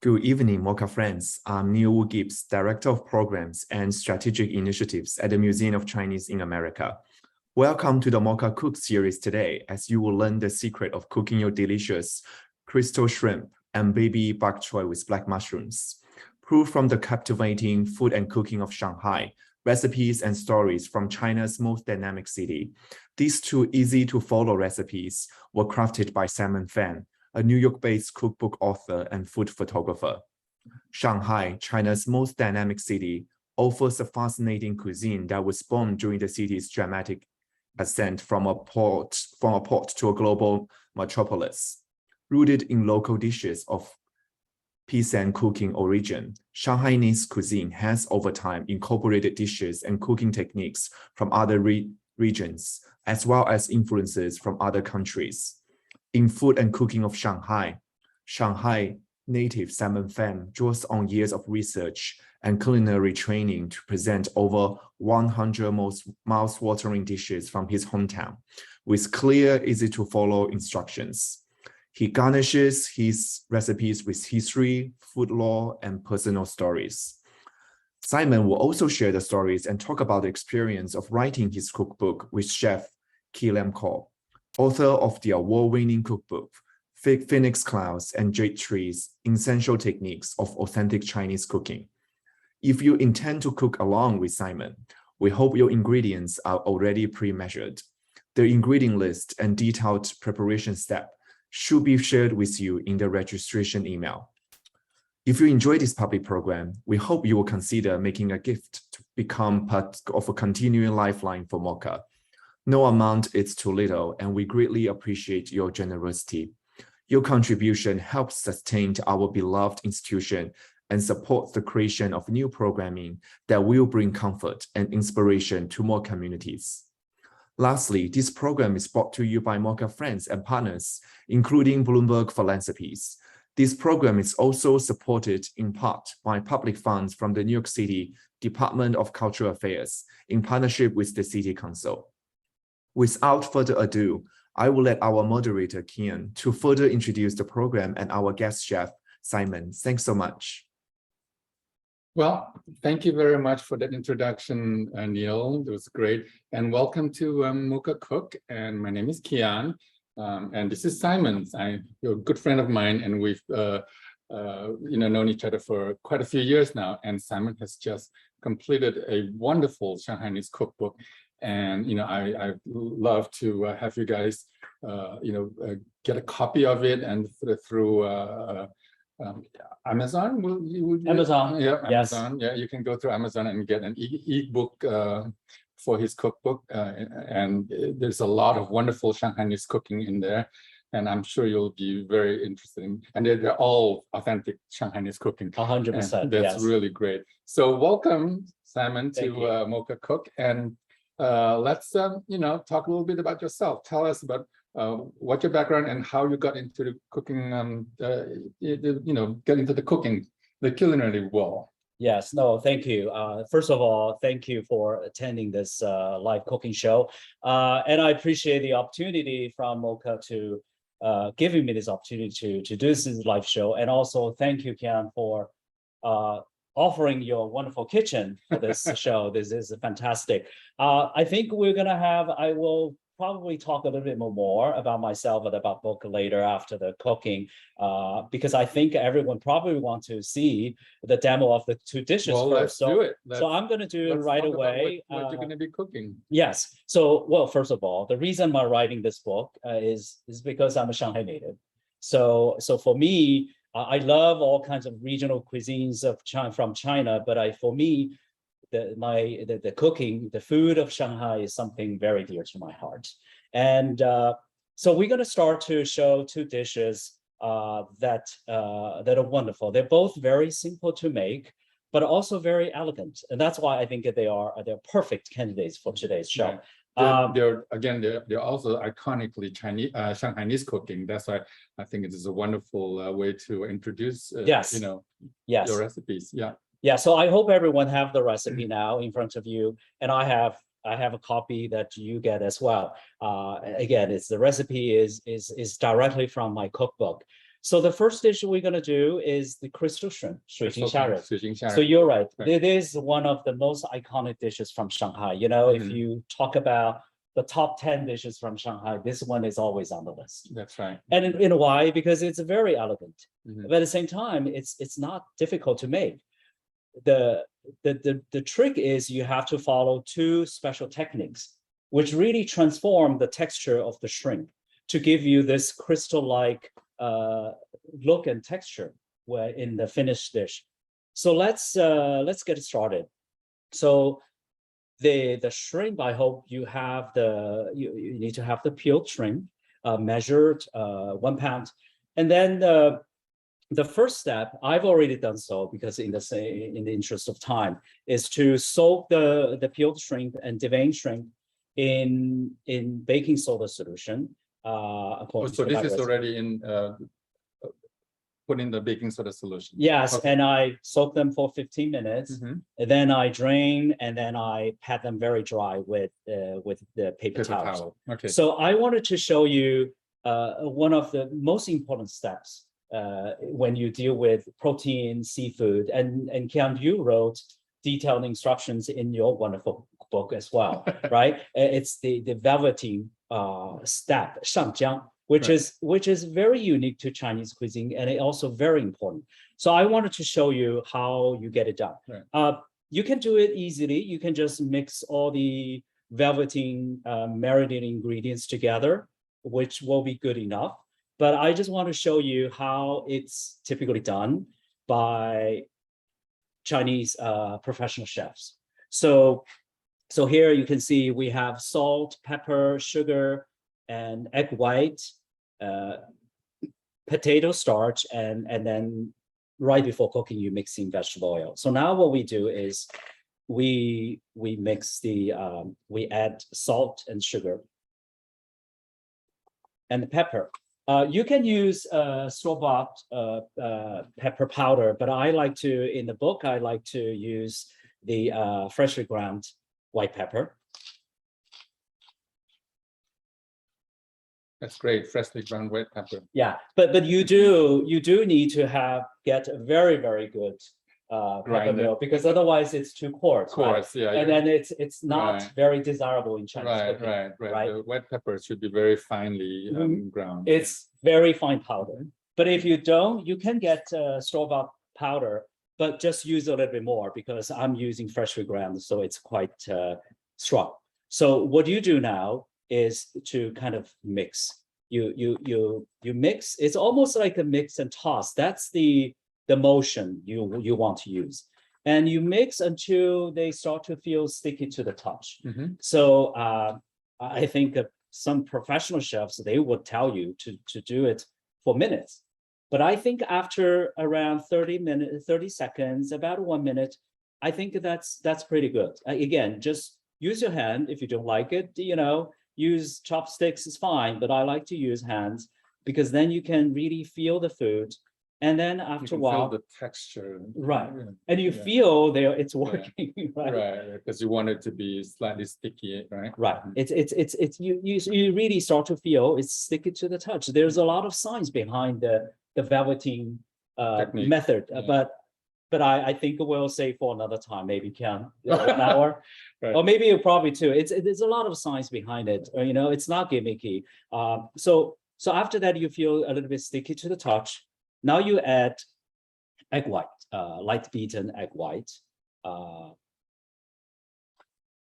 Good evening, MOCA friends. I'm Neil Gibbs, Director of Programs and Strategic Initiatives at the Museum of Chinese in America. Welcome to the MOCA Cook series today, as you will learn the secret of cooking your delicious crystal shrimp and baby bok choy with black mushrooms. Proof from the captivating food and cooking of Shanghai, recipes and stories from China's most dynamic city. These two easy-to-follow recipes were crafted by Simon Fan, a New York-based cookbook author and food photographer. Shanghai, China's most dynamic city, offers a fascinating cuisine that was born during the city's dramatic ascent from a port to a global metropolis. Rooted in local dishes of peasant cooking origin, Shanghainese cuisine has over time incorporated dishes and cooking techniques from other regions, as well as influences from other countries. In Food and Cooking of Shanghai, Shanghai native Simon Fan draws on years of research and culinary training to present over 100 most mouth-watering dishes from his hometown, with clear, easy-to-follow instructions. He garnishes his recipes with history, food lore, and personal stories. Simon will also share the stories and talk about the experience of writing his cookbook with Chef Kian Lam Kho, author of the award-winning cookbook, Phoenix Claws and Jade Trees, Essential Techniques of Authentic Chinese Cooking. If you intend to cook along with Simon, we hope your ingredients are already pre-measured. The ingredient list and detailed preparation step should be shared with you in the registration email. If you enjoy this public program, we hope you will consider making a gift to become part of a continuing lifeline for MOCA. No amount is too little, and we greatly appreciate your generosity. Your contribution helps sustain our beloved institution and supports the creation of new programming that will bring comfort and inspiration to more communities. Lastly, this program is brought to you by MOCA friends and partners, including Bloomberg Philanthropies. This program is also supported in part by public funds from the New York City Department of Cultural Affairs in partnership with the City Council. Without further ado, I will let our moderator, Kian, to further introduce the program and our guest chef, Simon. Thanks so much. Well, thank you very much for that introduction, Neil. It was great. And welcome to MOCA Cook. And my name is Kian. And this is Simon. You're a good friend of mine, and we've known each other for quite a few years now. And Simon has just completed a wonderful Shanghainese cookbook. And I love to have you guys get a copy of it and through Amazon. Amazon. Yeah, Amazon. Yes. Yeah, you can go through Amazon and get an e-book for his cookbook. And there's a lot of wonderful Shanghainese cooking in there. And I'm sure you'll be very interested in, and they're all authentic Shanghainese cooking. 100%. That's really great. So welcome, Simon, to Thank you. MOCA Cook. And let's talk a little bit about yourself. Tell us about what your background and how you got into the cooking, get into the cooking, the culinary world. Yes, no, thank you. First of all, thank you for attending this live cooking show. And I appreciate the opportunity from MOCA to giving me this opportunity to do this live show. And also thank you, Kian, for offering your wonderful kitchen for this show. This is fantastic. I think I will probably talk a little bit more about myself and about book later after the cooking, because I think everyone probably wants to see the demo of the two dishes first. Let's do it. So I'm going to do it right away. What you're going to be cooking. Yes. So, well, first of all, the reason I'm writing this book is because I'm a Shanghai native. So for me, I love all kinds of regional cuisines of China, from China, but for me, the cooking, the food of Shanghai is something very dear to my heart. And so we're going to start to show two dishes that are wonderful. They're both very simple to make, but also very elegant. And that's why I think that they're perfect candidates for today's show. They're also iconically Chinese Shanghainese cooking. That's why I think it is a wonderful way to introduce your recipes. Yeah, so I hope everyone have the recipe now in front of you, and I have a copy that you get as well. Again, the recipe is directly from my cookbook. So the first dish we're going to do is the crystal shrimp, 水晶虾仁. 水晶虾仁. So you're right. Right. It is one of the most iconic dishes from Shanghai. You know, if you talk about the top 10 dishes from Shanghai, this one is always on the list. That's right. And in why? Because it's very elegant. Mhm. But at the same time, it's not difficult to make. The trick is you have to follow two special techniques, which really transform the texture of the shrimp to give you this crystal-like look and texture where in the finished dish. So let's get started. So the shrimp, I hope you have you need to have the peeled shrimp measured 1 pound. And then the first step, I've already done so because in the interest of time, is to soak the peeled shrimp and deveined shrimp in baking soda solution. So this is already in put in the baking soda solution. Yes, Okay. and I soak them for 15 minutes, Mhm. and then I drain, and then I pat them very dry with the paper towels. Towel. Okay. So I wanted to show you one of the most important steps when you deal with protein, seafood, and Kian, you wrote detailed instructions in your wonderful book as well, right? It's the velveting step, 上浆, which is very unique to Chinese cuisine, and it also very important. So I wanted to show you how you get it done. Right. You can do it easily. You can just mix all the velveting marinated ingredients together, which will be good enough. But I just want to show you how it's typically done by Chinese professional chefs. So here you can see we have salt, pepper, sugar, and egg white, potato starch, and then right before cooking, you mix in vegetable oil. So now what we do is we mix we add salt and sugar and the pepper. You can use store-bought pepper powder, but I like to, in the book, I like to use the freshly ground white pepper. That's great, freshly ground white pepper. Yeah, but you do need to get a very, very good pepper mill, because otherwise it's too coarse. Coarse, right? yeah. And then it's not Right. very desirable in Chinese cooking. Right. The white pepper should be very finely ground. It's very fine powder. But if you don't, you can get store-bought powder, but just use a little bit more because I'm using freshly ground, so it's quite strong. So what you do now is to kind of mix. You mix. It's almost like a mix and toss. That's the motion you want to use, and you mix until they start to feel sticky to the touch. Mhm. So I think some professional chefs, they would tell you to do it for minutes, but I think after around 30 seconds, about 1 minute, I think that's pretty good. Again, just use your hand. If you don't like it, use chopsticks is fine, but I like to use hands because then you can really feel the food. And then after a while, feel the texture. Right. Yeah. And you Yeah. feel it's working, right? Right, because you want it to be slightly sticky, right? Right. It's you really start to feel it's sticky to the touch. There's a lot of science behind the velveting Technique. method, Yeah. but I think we'll save for another time, maybe an hour. Right. Or maybe you probably two. There's a lot of science behind it. It's not gimmicky. So after that, you feel a little bit sticky to the touch. Now you add egg white, light beaten egg white.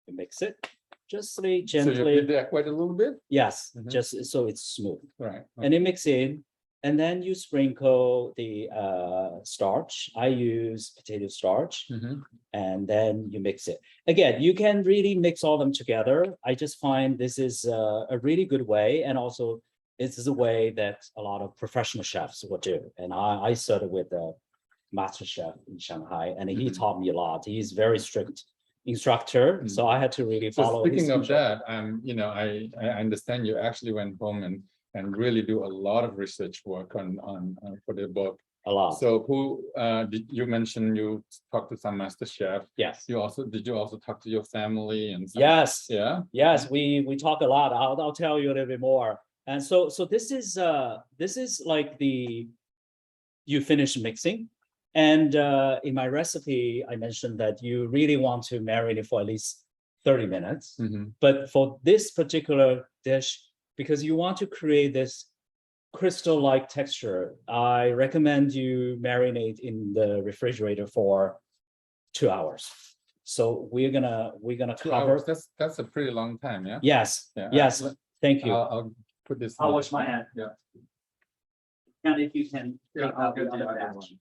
You mix it just So you gently. beat the egg white a little bit? Yes, Mhm. just so it's smooth. Right. And you mix in, and then you sprinkle the starch. I use potato starch. Mhm. And then you mix it. Again, you can really mix all them together. I just find this is a really good way. And also this is a way that a lot of professional chefs will do. And I started with a master chef in Shanghai, and he Mhm. taught me a lot. He's very strict instructor. So I had to really So follow his speaking of instruction. that, I understand you actually went home and really do a lot of research work on for the book. A lot. So who did you mention you talked to some master chef? Yes. Did you also talk to your family and some, Yes. yeah? Yes, we talk a lot. I'll tell you a little bit more. And so this is like the you finish mixing. And in my recipe, I mentioned that you really want to marinate it for at least 30 minutes. But for this particular dish, because you want to create this crystal-like texture, I recommend you marinate in the refrigerator for 2 hours. So we're gonna 2 cover. hours. That's a pretty long time, yeah. Yes. Yeah, Yes. Thank you. I'll put this. I'll wash my hand. Yeah. And if you can. Yeah, I'll get the other one.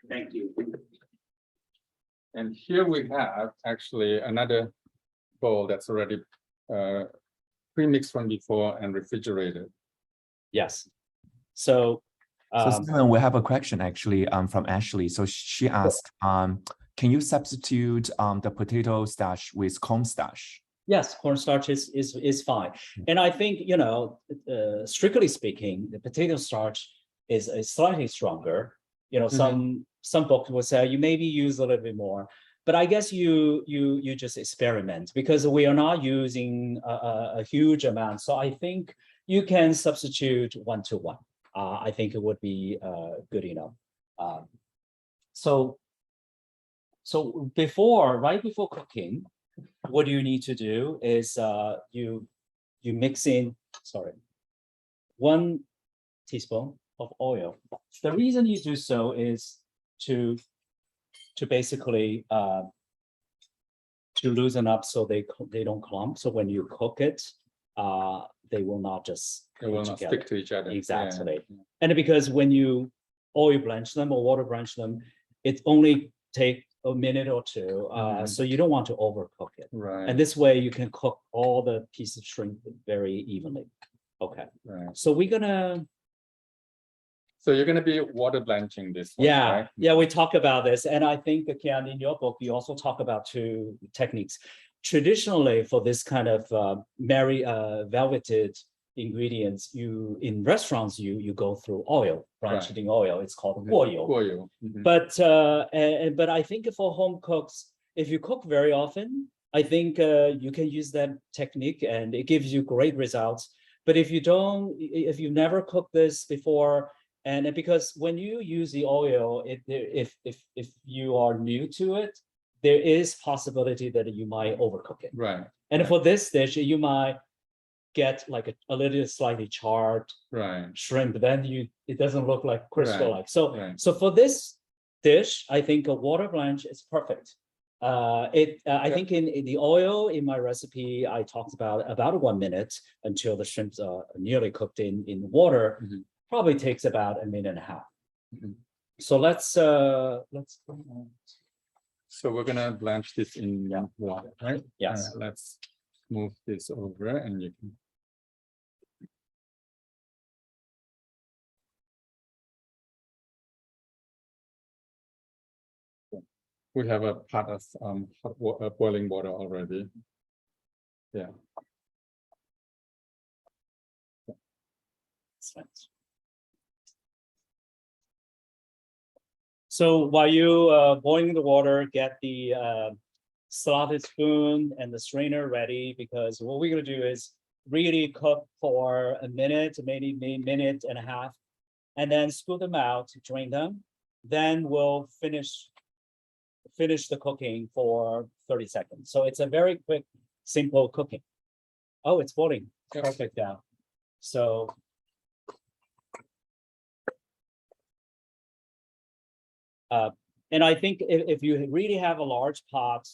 Thank you. And here we have actually another bowl that's already pre-mixed from before and refrigerated. Yes. So. So Simon, we have a question actually from Ashley. So she asked, can you substitute the potato starch with corn starch? Yes, cornstarch is fine. And I think, strictly speaking, the potato starch is slightly stronger. Some folks will say you maybe use a little bit more, but I guess you just experiment because we are not using a huge amount. So I think you can substitute 1-to-1. I think it would be good enough. So right before cooking, what you need to do is you mix in 1 teaspoon of oil. The reason you do so is to basically to loosen up so they don't clump. So when you cook it, they will not just stick to each other. Exactly. Yeah. And because when you oil blanch them or water blanch them, it only take a minute or two. So you don't want to overcook it. Right. And this way you can cook all the pieces of shrimp very evenly. Okay. Right. So we're gonna. So you're gonna be water blanching this one, Yeah. right? Yeah, we talk about this. And I think, Kian, in your book, you also talk about 2 techniques. Traditionally, for this kind of velveted ingredients, in restaurants you go through oil, blanched in oil. It's called oil. Oil. But I think for home cooks, if you cook very often, I think you can use that technique and it gives you great results. But if you never cooked this before, and because when you use the oil, if you are new to it, there is possibility that you might overcook it. Right. And for this dish, you might get like a little slightly charred shrimp. Then it doesn't look like crystal-like. So for this dish, I think a water blanch is perfect. I think in the oil in my recipe, I talked about 1 minute until the shrimps are nearly cooked in water. Probably takes about 1.5 minutes. So let's. So we're gonna blanch this in water, right? Yes. Let's move this over, and you can. We have a pot of boiling water already. Yeah. So while you boiling the water, get the slotted spoon and the strainer ready, because what we're gonna do is really cook for 1 minute, maybe a minute and a half, and then scoop them out, drain them. Then we'll finish the cooking for 30 seconds. So it's a very quick, simple cooking. Oh, it's boiling. Perfect now. So. And I think if you really have a large pot,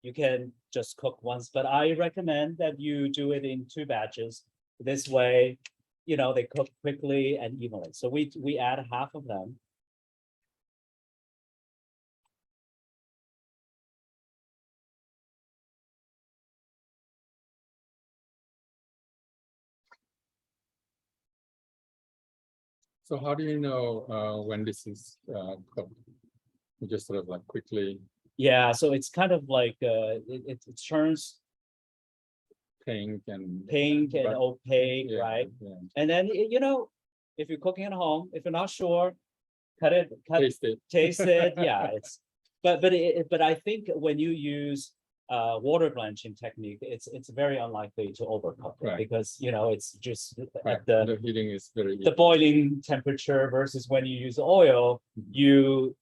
you can just cook once, but I recommend that you do it in 2 batches. This way, they cook quickly and evenly. So we add half of them. So how do you know when this is cooked? You just sort of like quickly. Yeah, so it's kind of like it turns pink and opaque, right? Yeah. And then if you're cooking at home, if you're not sure, taste it. Yeah, it's but I think when you use water blanching technique, it's very unlikely to overcook it Right. because it's just Right. at the heating is very the boiling temperature versus when you use oil, you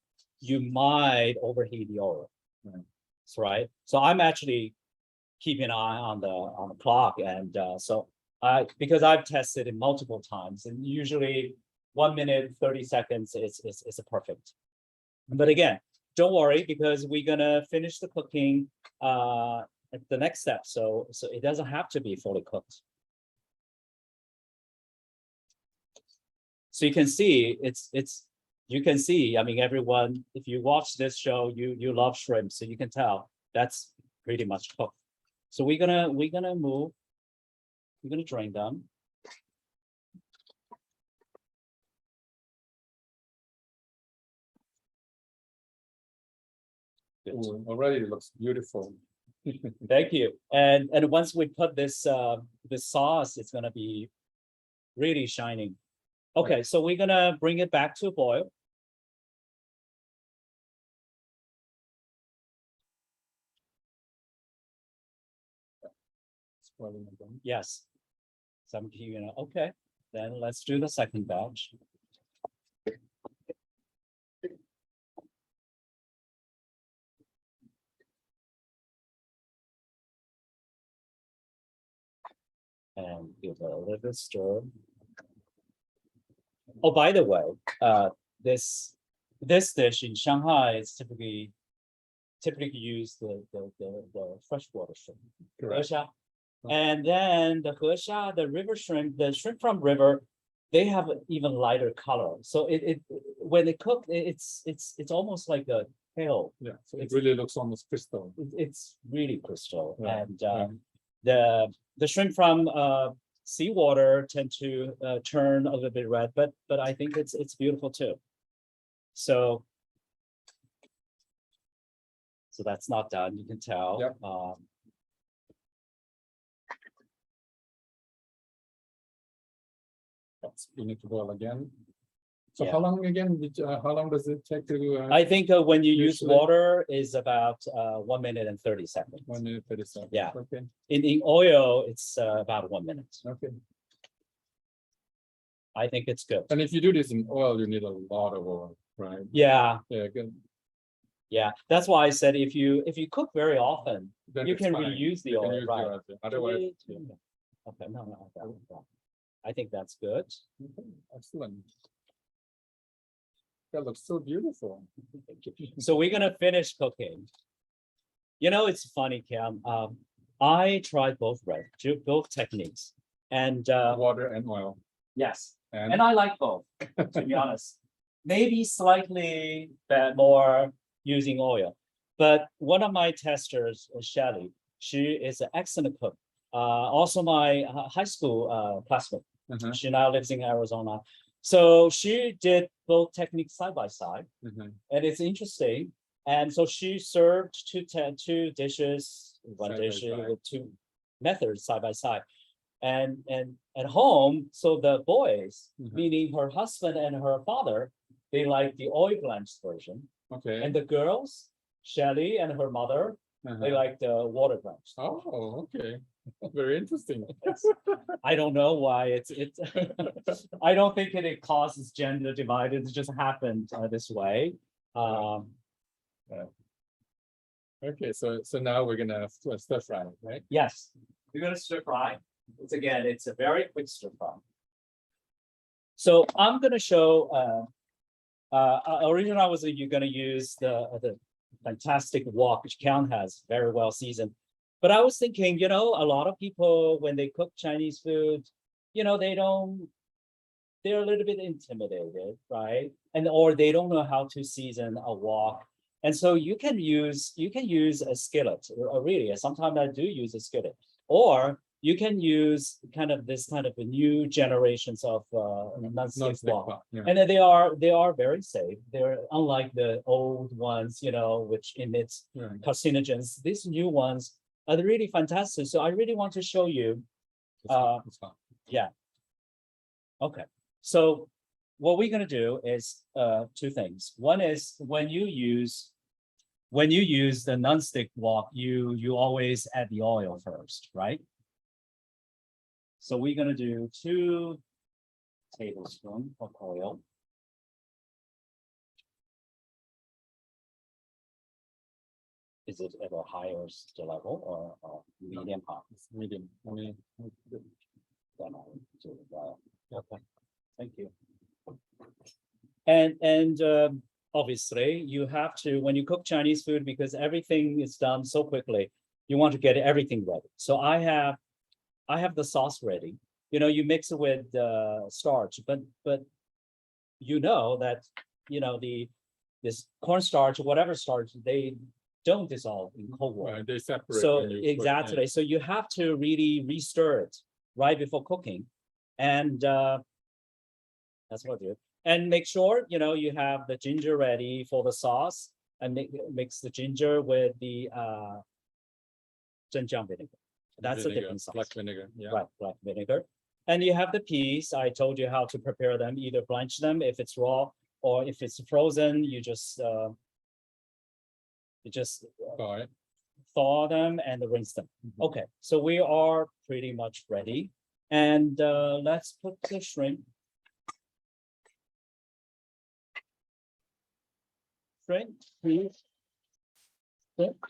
might overheat the oil. Right. That's right. So I'm actually keeping an eye on the clock, and so because I've tested it multiple times, and usually 1 minute 30 seconds is a perfect. But again, don't worry because we're gonna finish the cooking at the next step, so it doesn't have to be fully cooked. So you can see you can see, I mean, everyone, if you watch this show, you love shrimp, so you can tell that's pretty much cooked. So we're gonna drain them. Good. Ooh, already it looks beautiful. Thank you. And once we put this this sauce, it's gonna be really shining. Okay, so we're gonna bring it back to a boil. Yes. So I'm keeping it. Okay, then let's do the second batch. And give it a little bit stir. Oh, by the way, this dish in Shanghai is typically use the freshwater shrimp. Correct. Hexia. And then the hexia, the river shrimp, the shrimp from river, they have an even lighter color. So it when they cook, it's almost like a pale. Yeah, so it really looks almost crystal. It's really crystal. Yeah, And the shrimp from seawater tend to turn a little bit red, but I think it's beautiful too. So that's not done, you can tell. Yep. You need to boil again. So Yeah. how long again? How long does it take to? I think when you use usually- water is about 1 minute and 30 seconds. 1 minute 30 seconds. Yeah. Okay. In oil, it's about 1 minute. Okay. I think it's good. And if you do this in oil, you need a lot of oil, right? Yeah, Yeah. Good. yeah. That's why I said if you cook very often, Then you it's can fine. reuse the You can oil, use right? the oil. Otherwise, yeah. Okay, no. I think that's good. Okay, excellent. That looks so beautiful. So we're gonna finish cooking. It's funny, Cam. I tried both techniques, and Water and oil. yes, And and I like both. To be honest, maybe slightly more using oil, but one of my testers, Shelly, she is an excellent cook. Also, my high school classmate. Mhm, She now lives in Arizona. So she did both techniques side by side, mhm. and it's interesting. And so she served two dishes, one Side by dish side. with two methods side by side. And at home, so the boys, Mhm. meaning her husband and her father, they like the oil blanched version. Okay. And the girls, Shelly and her mother, they Uh-huh. like the water blanched. Oh, okay. Very interesting. I don't know why it's I don't think it causes gender divide. It just happened this way. Okay, so now we're gonna stir fry, right? Yes, we're gonna stir fry. It's a very quick stir fry. So I'm gonna show. Originally, I was gonna use the fantastic wok which Kian has, very well seasoned. But I was thinking, a lot of people when they cook Chinese food, they're a little bit intimidated, right? Or they don't know how to season a wok. And so you can use a skillet, really. Sometimes I do use a skillet, or you can use this kind of a new generations of non-stick Non-stick wok. pot, yeah. And then they are very safe. They're unlike the old ones, which emits Right. carcinogens. These new ones are really fantastic. So I really want to show you. It's fine. Yeah. Okay. So what we're gonna do is two things. One is when you use when you use the non-stick wok, you always add the oil first, right? So we're gonna do 2 tablespoons of oil. Is it at a higher level or medium hot? It's medium. Only Okay, thank you. And obviously you have to, when you cook Chinese food, because everything is done so quickly, you want to get everything ready. So I have the sauce ready. You know, you mix it with starch, but you know that this cornstarch, whatever starch, they don't dissolve in cold water. Right, they separate. So when you cook. exactly. So you have to really re-stir it right before cooking, and that's what I do. And make sure you have the ginger ready for the sauce, and mix the ginger with the zhenjiang vinegar. That's a different sauce. Black vinegar. Yeah. Right, black vinegar. And you have the peas. I told you how to prepare them. Either blanch them if it's raw, or if it's frozen, you just thaw them and rinse them. Okay, so we are pretty much ready. And let's put the shrimp.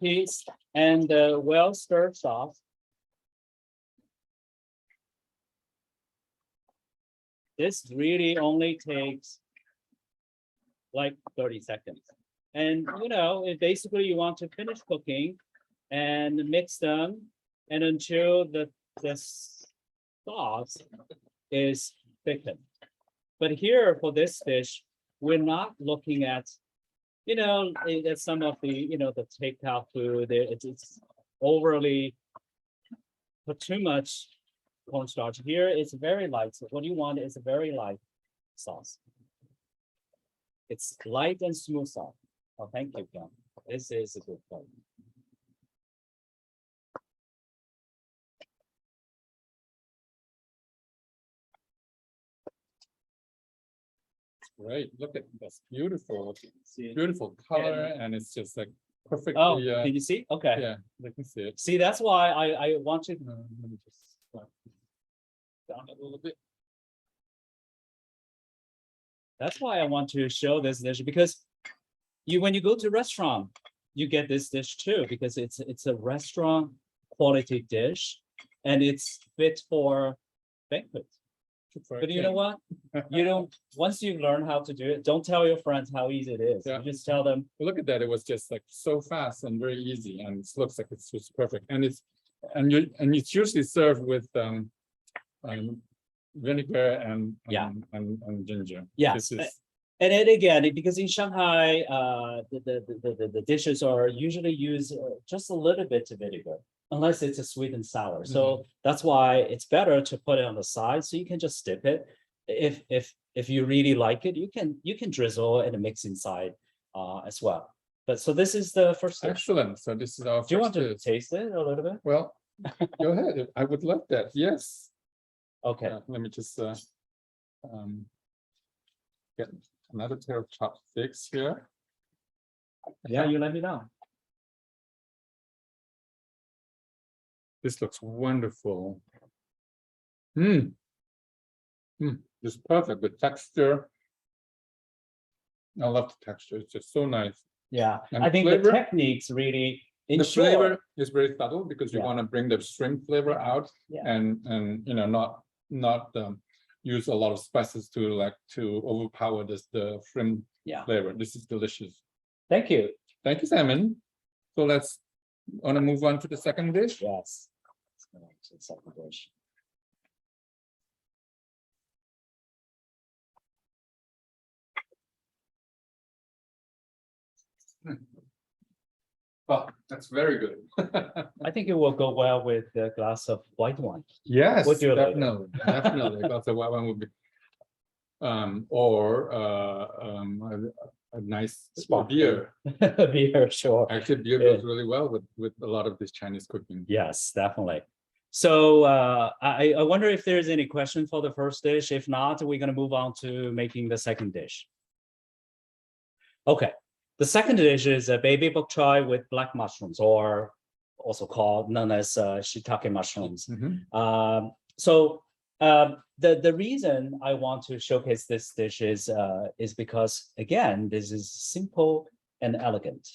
Peas, and well stirred sauce. This really only takes like 30 seconds. And basically you want to finish cooking and mix them, and until the sauce is thickened. But here for this dish, we're not looking at some of the the takeout food. It's overly put too much cornstarch. Here it's very light. So what you want is a very light sauce. It's light and smooth sauce. Oh, thank you, Kian. This is a good point. Great. Look at that's beautiful. Beautiful color, and it's just like perfectly. Oh, can you see? Okay. Yeah, I can see it. See, that's why I want to. Let me just down a little bit. That's why I want to show this dish, because when you go to restaurant, you get this dish too, because it's a restaurant quality dish, and it's fit for banquets. But you know what? Once you learn how to do it, don't tell your friends how easy it is. Yeah. You just tell them. Look at that. It was just like so fast and very easy, and it looks like it's just perfect. And it's usually served with vinegar and ginger. Yes. And then again, because in Shanghai, the dishes are usually use just a little bit of vinegar, unless it's a sweet and sour. So that's why it's better to put it on the side, so you can just dip it. If you really like it, you can drizzle and mix inside as well. But so this is the first dish. Excellent. So this is our. Do you want to taste it a little bit? Well, go ahead. I would love that. Yes. Okay. Let me just get another pair of chopsticks here. Yeah, you let me know. This looks wonderful. It's perfect. The texture. I love the texture. It's just so nice. Yeah, And I think flavor, the techniques really the flavor is very subtle, because you Yeah. want to bring the shrimp flavor out, Yeah. and not use a lot of spices to overpower the shrimp Yeah. flavor. This is delicious. Thank you. Thank you, Simon. So let's want to move on to the second dish. Yes. Let's go on to the second dish. Well, that's very good. I think it will go well with a glass of white wine. Yes, What do you like? definitely. A glass of white wine would be, or a nice Sparkling. beer. Beer, sure. Actually, beer goes really well with a lot of this Chinese cooking. Yes, definitely. So I wonder if there's any question for the first dish. If not, we're going to move on to making the second dish. Okay. The second dish is a baby bok choy with black mushrooms, or also known as shiitake mushrooms. The reason I want to showcase this dish is because, again, this is simple and elegant.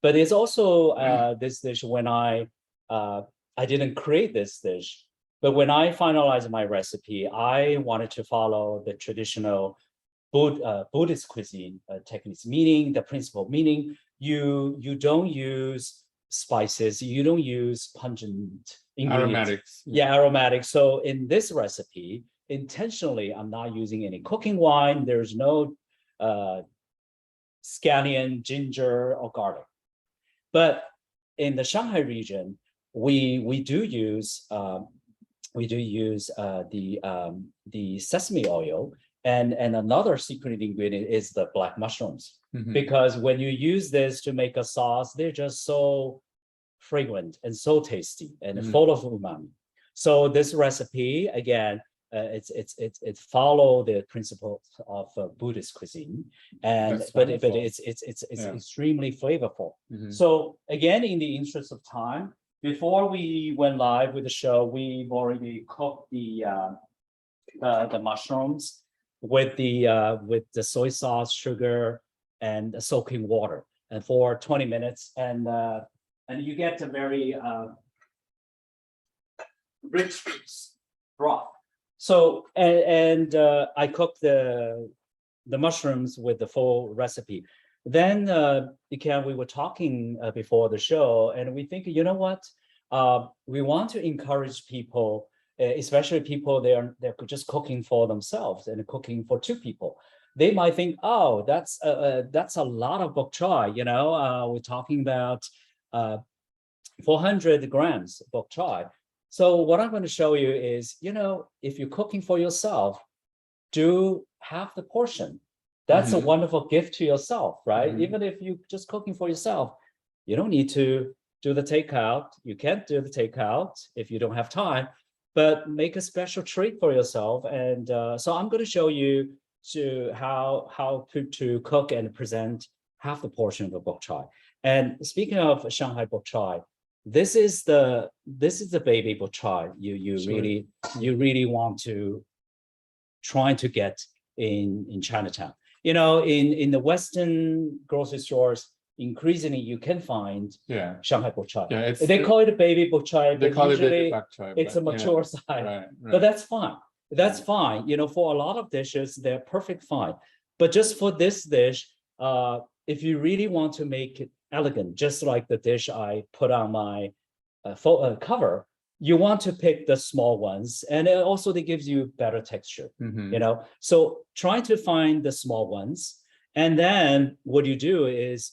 But it's also this dish when I didn't create this dish, but when I finalized my recipe, I wanted to follow the traditional Buddhist cuisine techniques, meaning the principle, meaning you don't use spices, you don't use pungent ingredients. Aromatics. Yeah, aromatics. So in this recipe, intentionally, I'm not using any cooking wine. There's no scallion, ginger, or garlic. But in the Shanghai region, we do use the sesame oil, and another secret ingredient is the black mushrooms. Because when you use this to make a sauce, they're just so fragrant and so tasty and full of umami. So this recipe, again, it follow the principles of Buddhist cuisine, and but it's extremely flavorful. So again, in the interest of time, before we went live with the show, we've already cooked the mushrooms with the soy sauce, sugar, and soaking water, and for 20 minutes, and you get a very rich broth. So I cooked the mushrooms with the full recipe. Then we were talking before the show, and we think, you know what, we want to encourage people, especially people they're just cooking for themselves and cooking for two people. They might think, oh, that's a lot of bok choy. You know, we're talking about 400 grams bok choy. So what I'm going to show you is, you know, if you're cooking for yourself, do half the portion. That's a wonderful gift to yourself, right? Even if you're just cooking for yourself, you don't need to do the takeout. You can't do the takeout if you don't have time, but make a special treat for yourself. And so I'm going to show you how to cook and present half the portion of the bok choy. And speaking of Shanghai bok choy, this is the baby bok choy you really want to try to get in Chinatown. You know, in the Western grocery stores, increasingly you can find Shanghai bok choy. Yeah, they call it a baby bok choy, but usually it's a mature side. Right. But that's fine. That's fine. You know, for a lot of dishes, they're perfect fine. But just for this dish, if you really want to make it elegant, just like the dish I put on my cover, you want to pick the small ones, and it also that gives you better texture. You know, so trying to find the small ones, and then what you do is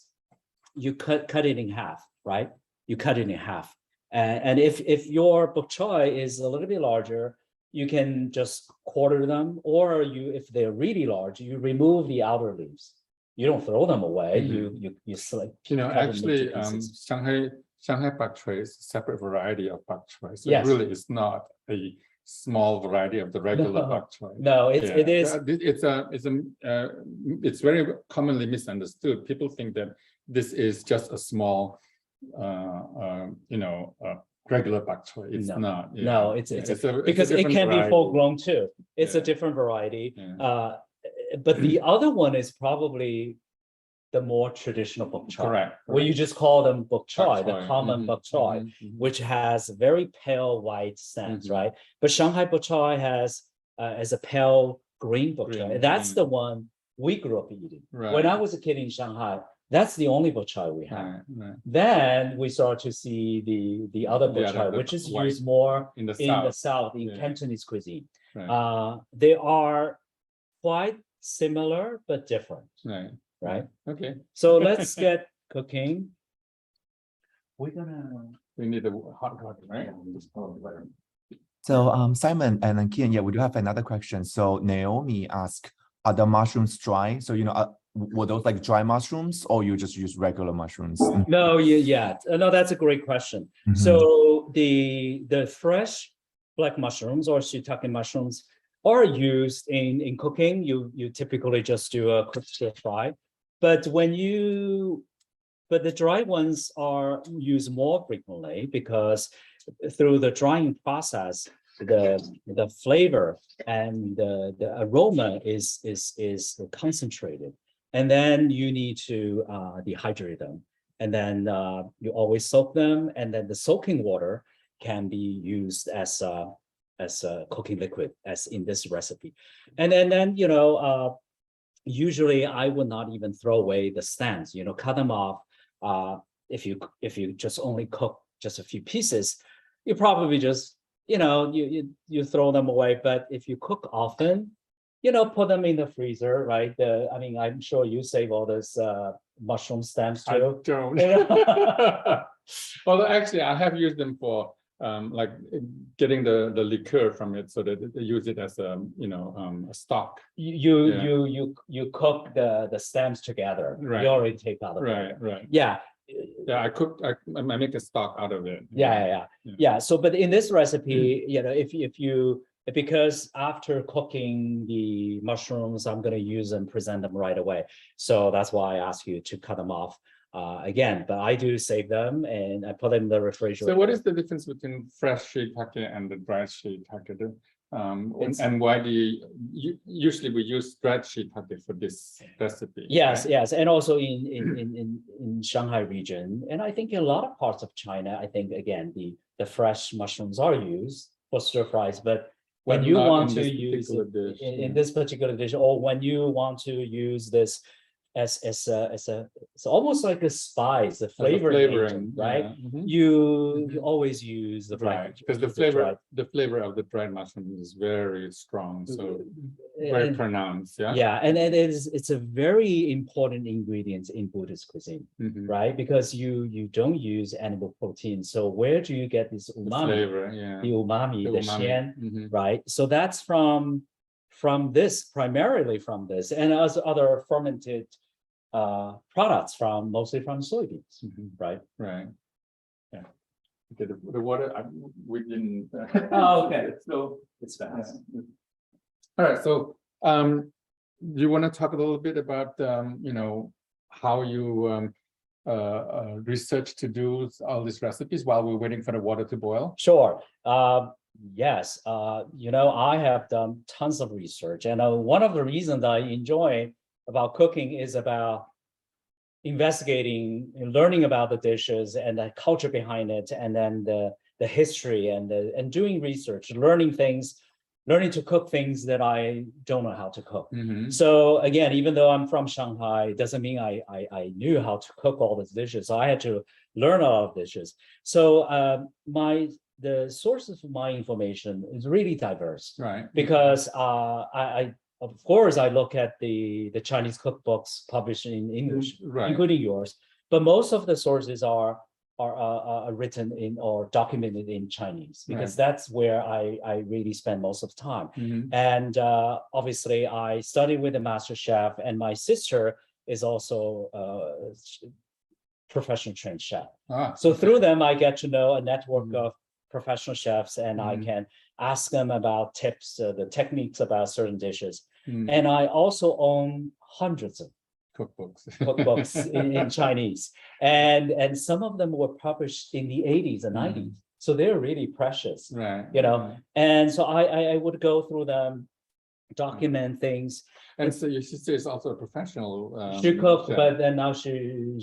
you cut it in half, right? You cut it in half, and if your bok choy is a little bit larger, you can just quarter them, or if they're really large, you remove the outer leaves. You don't throw them away. You select. You know, actually, Shanghai bok choy is a separate variety of bok choy. So it really is not a small variety of the regular bok choy. No, it is. It's very commonly misunderstood. People think that this is just a small, regular bok choy. It's not. No, it's because it can be full grown too. It's a different variety. But the other one is probably the more traditional bok choy. Correct. Where you just call them bok choy, the common bok choy, which has very pale white scent, right? But Shanghai bok choy has as a pale green bok choy. That's the one we grew up eating. Right. When I was a kid in Shanghai, that's the only bok choy we had. Right. Then we start to see the other bok choy, which is used more in the south, in Cantonese cuisine. Right. They are quite similar but different. Right. Okay. So let's get cooking. We need a hot water, right? So Simon and Kian, we do have another question. So Naomi asked, are the mushrooms dry? So were those like dry mushrooms, or you just use regular mushrooms? No, no, that's a great question. So the fresh black mushrooms or shiitake mushrooms are used in cooking. You typically just do a quick stir fry. but the dry ones are used more frequently because through the drying process, the flavor and the aroma is concentrated, and then you need to dehydrate them, and then you always soak them, and then the soaking water can be used as a cooking liquid, as in this recipe, and then usually I would not even throw away the stems, cut them off. If you just only cook just a few pieces, you probably just you throw them away. But if you cook often, put them in the freezer, right? I'm sure you save all those mushroom stems too. I don't. Although actually, I have used them for like getting the liqueur from it, so that they use it as a stock. You cook the stems together. Right. You already take out the Right. Yeah. Yeah, I make a stock out of it. Yeah. So, but in this recipe, because after cooking the mushrooms, I'm going to use and present them right away. So that's why I ask you to cut them off again. But I do save them and I put them in the refrigerator. So what is the difference between fresh shiitake and the dried shiitake? And why do you usually we use dried shiitake for this recipe? Yes, right? yes, and also in Shanghai region, and I think in a lot of parts of China, I think again the fresh mushrooms are used for stir fries, but when you want to use in this particular dish, or when you want to use this as it's almost like a spice, a flavoring agent, right? Yeah. Mm-hmm. You always use the because the flavor of the dried mushroom is very strong, so very pronounced. And it's a very important ingredient in Buddhist cuisine, right? Because you don't use animal protein, so where do you get this umami? The flavor, the umami, the xian, right? So that's from this, primarily from this, and as other fermented products mostly from soybeans, right? Right. Yeah. Okay, the water we didn't. Oh, okay. So it's fast. Yeah. All right. So, do you want to talk a little bit about how you research to do all these recipes while we're waiting for the water to boil? Sure. Yes. I have done tons of research, and one of the reasons I enjoy about cooking is about investigating and learning about the dishes and the culture behind it, and then the history and doing research, learning to cook things that I don't know how to cook. So again, even though I'm from Shanghai, it doesn't mean I knew how to cook all these dishes. So I had to learn a lot of dishes. So the sources of my information is really diverse, right? Because I of course I look at the Chinese cookbooks published in English, right, including yours, but most of the sources are written in or documented in Chinese, because that's where I really spend most of the time. And obviously I studied with a master chef, and my sister is also a professional trained chef. So through them I get to know a network of professional chefs, and I can ask them about tips, the techniques about certain dishes. And I also own hundreds of cookbooks in Chinese, and some of them were published in the 80s and 90s, so they're really precious, right? And so I would go through them, document things. And so your sister is also a professional. She cooked, chef. but then now she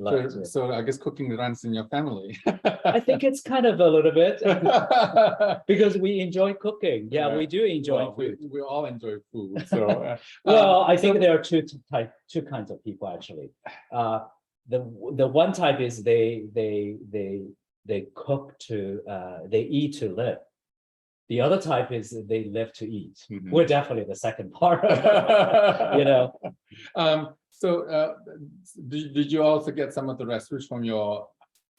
likes it. So I guess cooking runs in your family. I think it's kind of a little bit because we enjoy cooking. Yeah, we do enjoy food. We all enjoy food. So well, I think there are two kinds of people actually. The one type is they cook to they eat to live. The other type is they live to eat. We're definitely the second part. So did you also get some of the recipes from your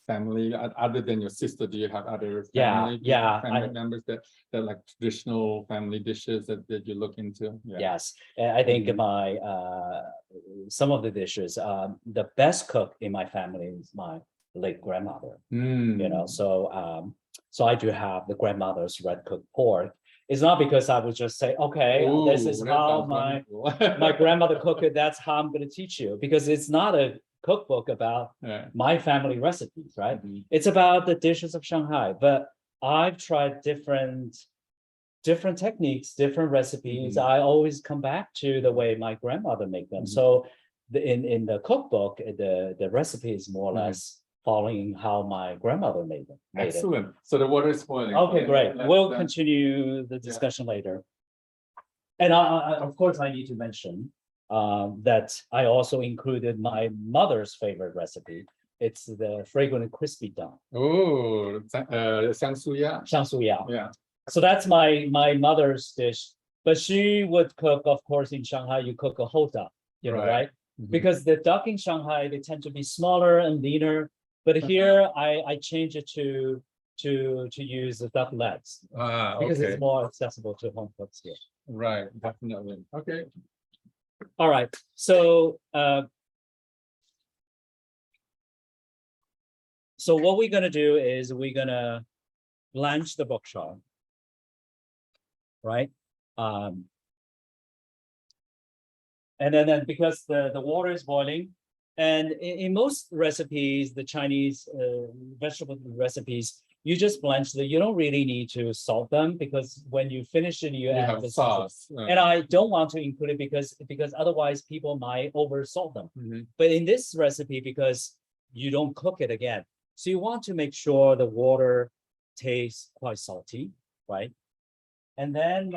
family other than your sister? Do you have other family members that like traditional family dishes that you look into? Yes, I think my some of the dishes, the best cook in my family is my late grandmother. So I do have the grandmother's red cooked pork, It's not because I would just say, okay, this Ooh, is that how sounds my wonderful. grandmother cooked it. That's how I'm going to teach you, because it's not a cookbook about Yeah. my family recipes, right? Mhm. It's about the dishes of Shanghai. But I've tried different techniques, different recipes. Mhm. I always come back to the way my grandmother made them. Mhm. So in the cookbook, the recipe is more or Mhm. less following how my grandmother made it. Excellent. So the water is boiling. Okay, great. Let's, We'll continue the discussion later. And of course, I need to mention that I also included my mother's favorite recipe. It's the fragrant and crispy duck, Oh, Shangsuya. shangsuya. Yeah. So that's my mother's dish. But she would cook, of course, in Shanghai, you cook a whole duck, right? Mhm. Because the duck in Shanghai, they tend to be smaller and leaner. But here I change it to use the duck legs because Okay. it's more accessible to home cooks here. Right, definitely. Okay. All right. So what we're gonna do is we're gonna blanch the bok choy, right? And then because the water is boiling, and in most recipes, the Chinese vegetable recipes, you just blanch them. You don't really need to salt them, because when you finish it, you add have the sauce. And I don't want to include it because otherwise people might over salt them. Mhm. But in this recipe, because you don't cook it again, so you want to make sure the water tastes quite salty, right? And then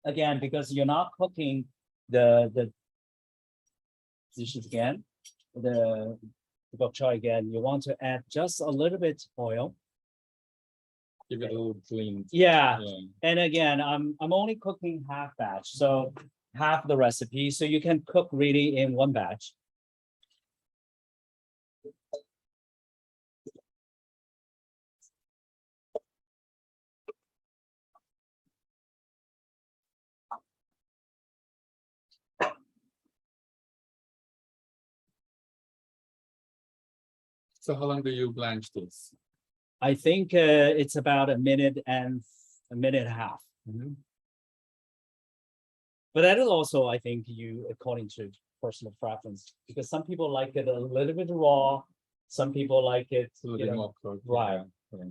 again, because you're not cooking the dishes again, the bok choy again, you want to add just a little bit oil. Give it a little clean. Yeah. Yeah. And again, I'm only cooking half batch, so half the recipe, so you can cook really in one batch. So how long do you blanch this? I think it's about a minute and a half. Mhm. But that is also, I think, according to personal preference, because some people like it a little bit raw, some people like it A little bit more cooked. right. Yeah.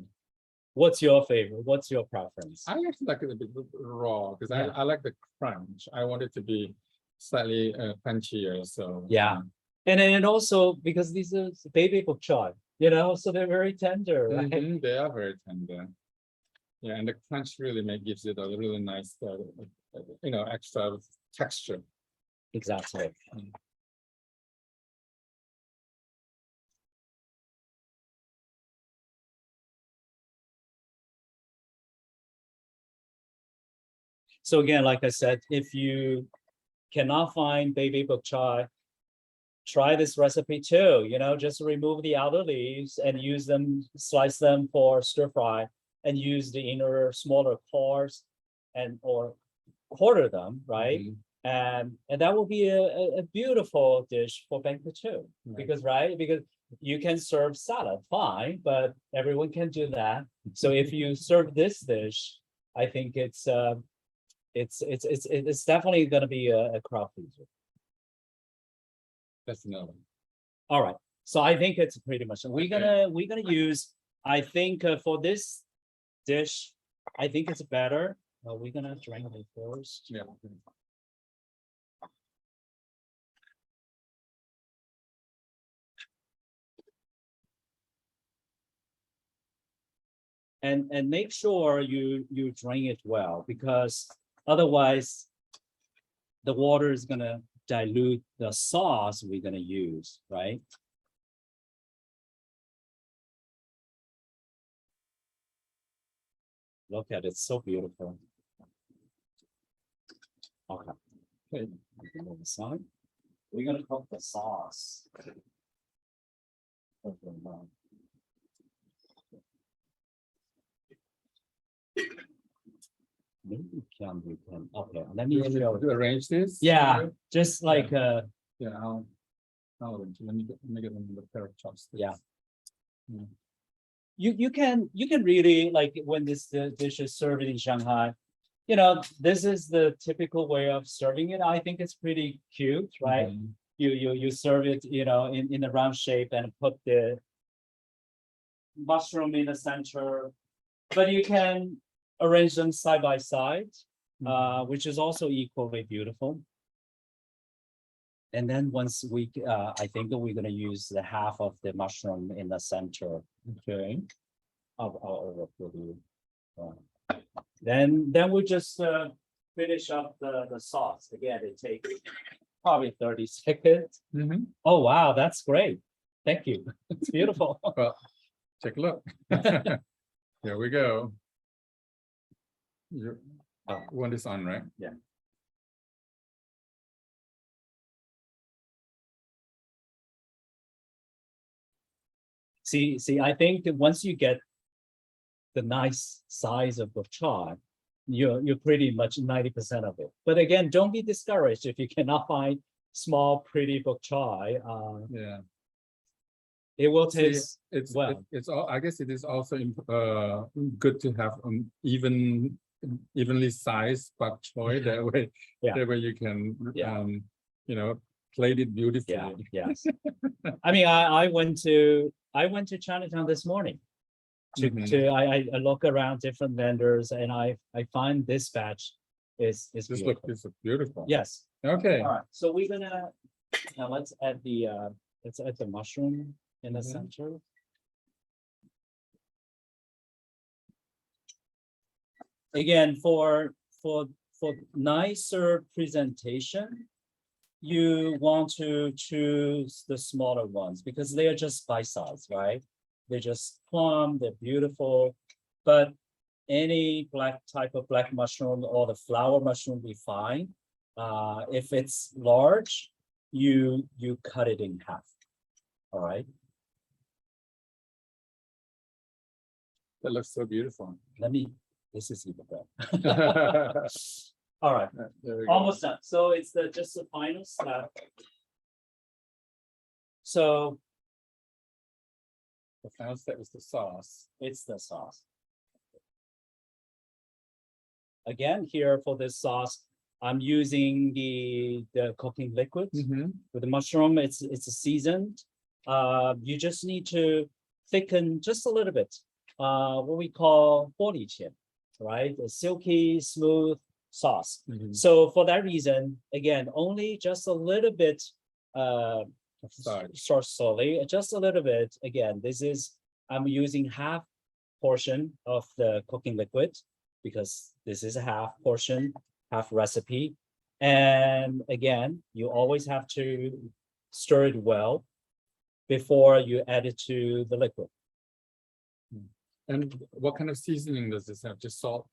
What's your favorite? What's your preference? I actually like it a bit raw because Yeah. I like the crunch. I want it to be slightly crunchier. So Yeah. And then also because these are baby bok choy, so they're very tender, right? Mhm, they are very tender. Yeah, and the crunch really gives it a really nice, extra texture. Exactly. So again, like I said, if you cannot find baby bok choy, try this recipe too. Just remove the outer leaves and use them, slice them for stir fry, and use the inner smaller cores or quarter them, right? Mhm. And that will be a beautiful dish for banquet too. Right. Because you can serve salad, fine, but everyone can do that. So if you serve this dish, I think it's definitely going to be a crowd pleaser. That's another. All right. So I think it's pretty much. We're gonna use. I think for this dish, I think it's better. We're gonna drain it first. Yeah. And make sure you drain it well, because otherwise the water is gonna dilute the sauce we're gonna use, right? Look at it, so beautiful. Okay. Okay. Move aside. We're gonna cook the sauce. Maybe we can. Okay, let me You want me show. to arrange this? Yeah, just like Yeah, I'll arrange. Let me get a pair of chopsticks. Yeah. you can really like when this dish is served in Shanghai, this is the typical way of serving it. I think it's pretty cute, right? Mhm. You serve it, in a round shape and put the mushroom in the center, but you can arrange them side by side, which is also equally beautiful. And then once I think that we're gonna use the half of the mushroom in the center. Okay. I'll work with you. Then we just finish up the sauce. Again, it takes probably 30 seconds. Mhm. Oh, wow, that's great. Thank you. It's beautiful. Well, take a look. Here we go. You want this on, right? Yeah. See, I think that once you get the nice size of Bok Choy, you're pretty much 90% of it. But again, don't be discouraged if you cannot find small, pretty Bok Choy. Yeah. It will See, taste it's well. it's all. I guess it is also good to have evenly sized bok choy. That way, Yeah. that way you can Yeah. plate it beautifully. Yeah. Yes. I mean, I went to Chinatown this morning. I look around different vendors and I find this batch is This beautiful. is beautiful. Yes. Okay. All right. So we're gonna now let's add the mushroom in the center. Again, for nicer presentation, you want to choose the smaller ones because they are just bite size, right? They're just plump, they're beautiful, but any type of black mushroom or the flower mushroom will be fine. If it's large, you cut it in half. All right. That looks so beautiful. This is even better. All right, There we go. almost done. So it's just the final step. So The final step is the sauce. it's the sauce. Again, here for this sauce, I'm using the cooking liquid with the mushroom. It's seasoned. You just need to thicken just a little bit. What we call 玻璃切, right? A silky, smooth sauce. So for that reason, again, only just a little bit solely, just a little bit. Again, I'm using half portion of the cooking liquid because this is a half portion, half recipe. And again, you always have to stir it well before you add it to the liquid. And what kind of seasoning does this have? Just salt?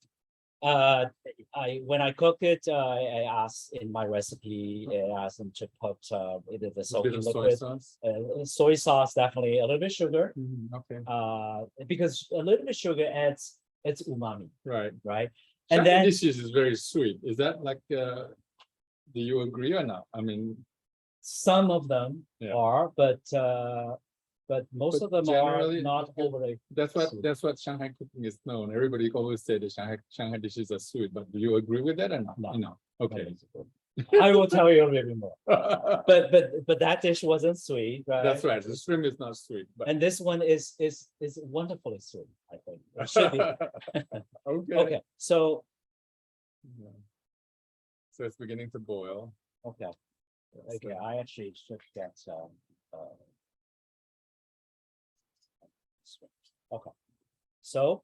When I cook it, I ask in my recipe, I ask them to put either the soaking liquid, soy sauce, definitely a little bit sugar. Okay. Because a little bit sugar adds its umami. Right. And then this is very sweet. Is that like? Do you agree or not? I mean, some of them are, but most of them are not overly. That's what Shanghai cooking is known. Everybody always say the Shanghai dishes are sweet, but do you agree with that or not? No. Okay. I will tell you a little bit more. But that dish wasn't sweet, right? That's right. The shrimp is not sweet. But... And this one is wonderfully sweet, I think. It should be. Okay. So it's beginning to boil. Okay. I actually should get okay. So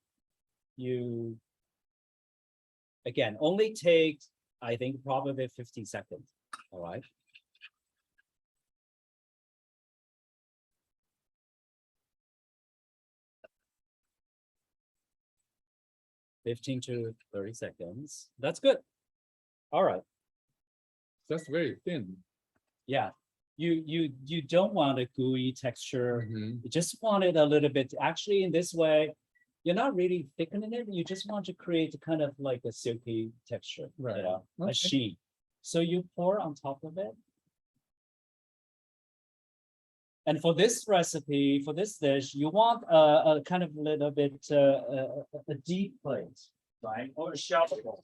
you again only take, I think, probably 15 seconds. All right. (15 to 30 seconds). That's good. All right. That's very thin. Yeah. You don't want a gooey texture. You just want it a little bit. Actually, in this way, you're not really thickening it. You just want to create kind of like a silky texture, right? A sheet. So you pour on top of it. And for this recipe, for this dish, you want a kind of little bit a deep plate, right? Or a shallow bowl.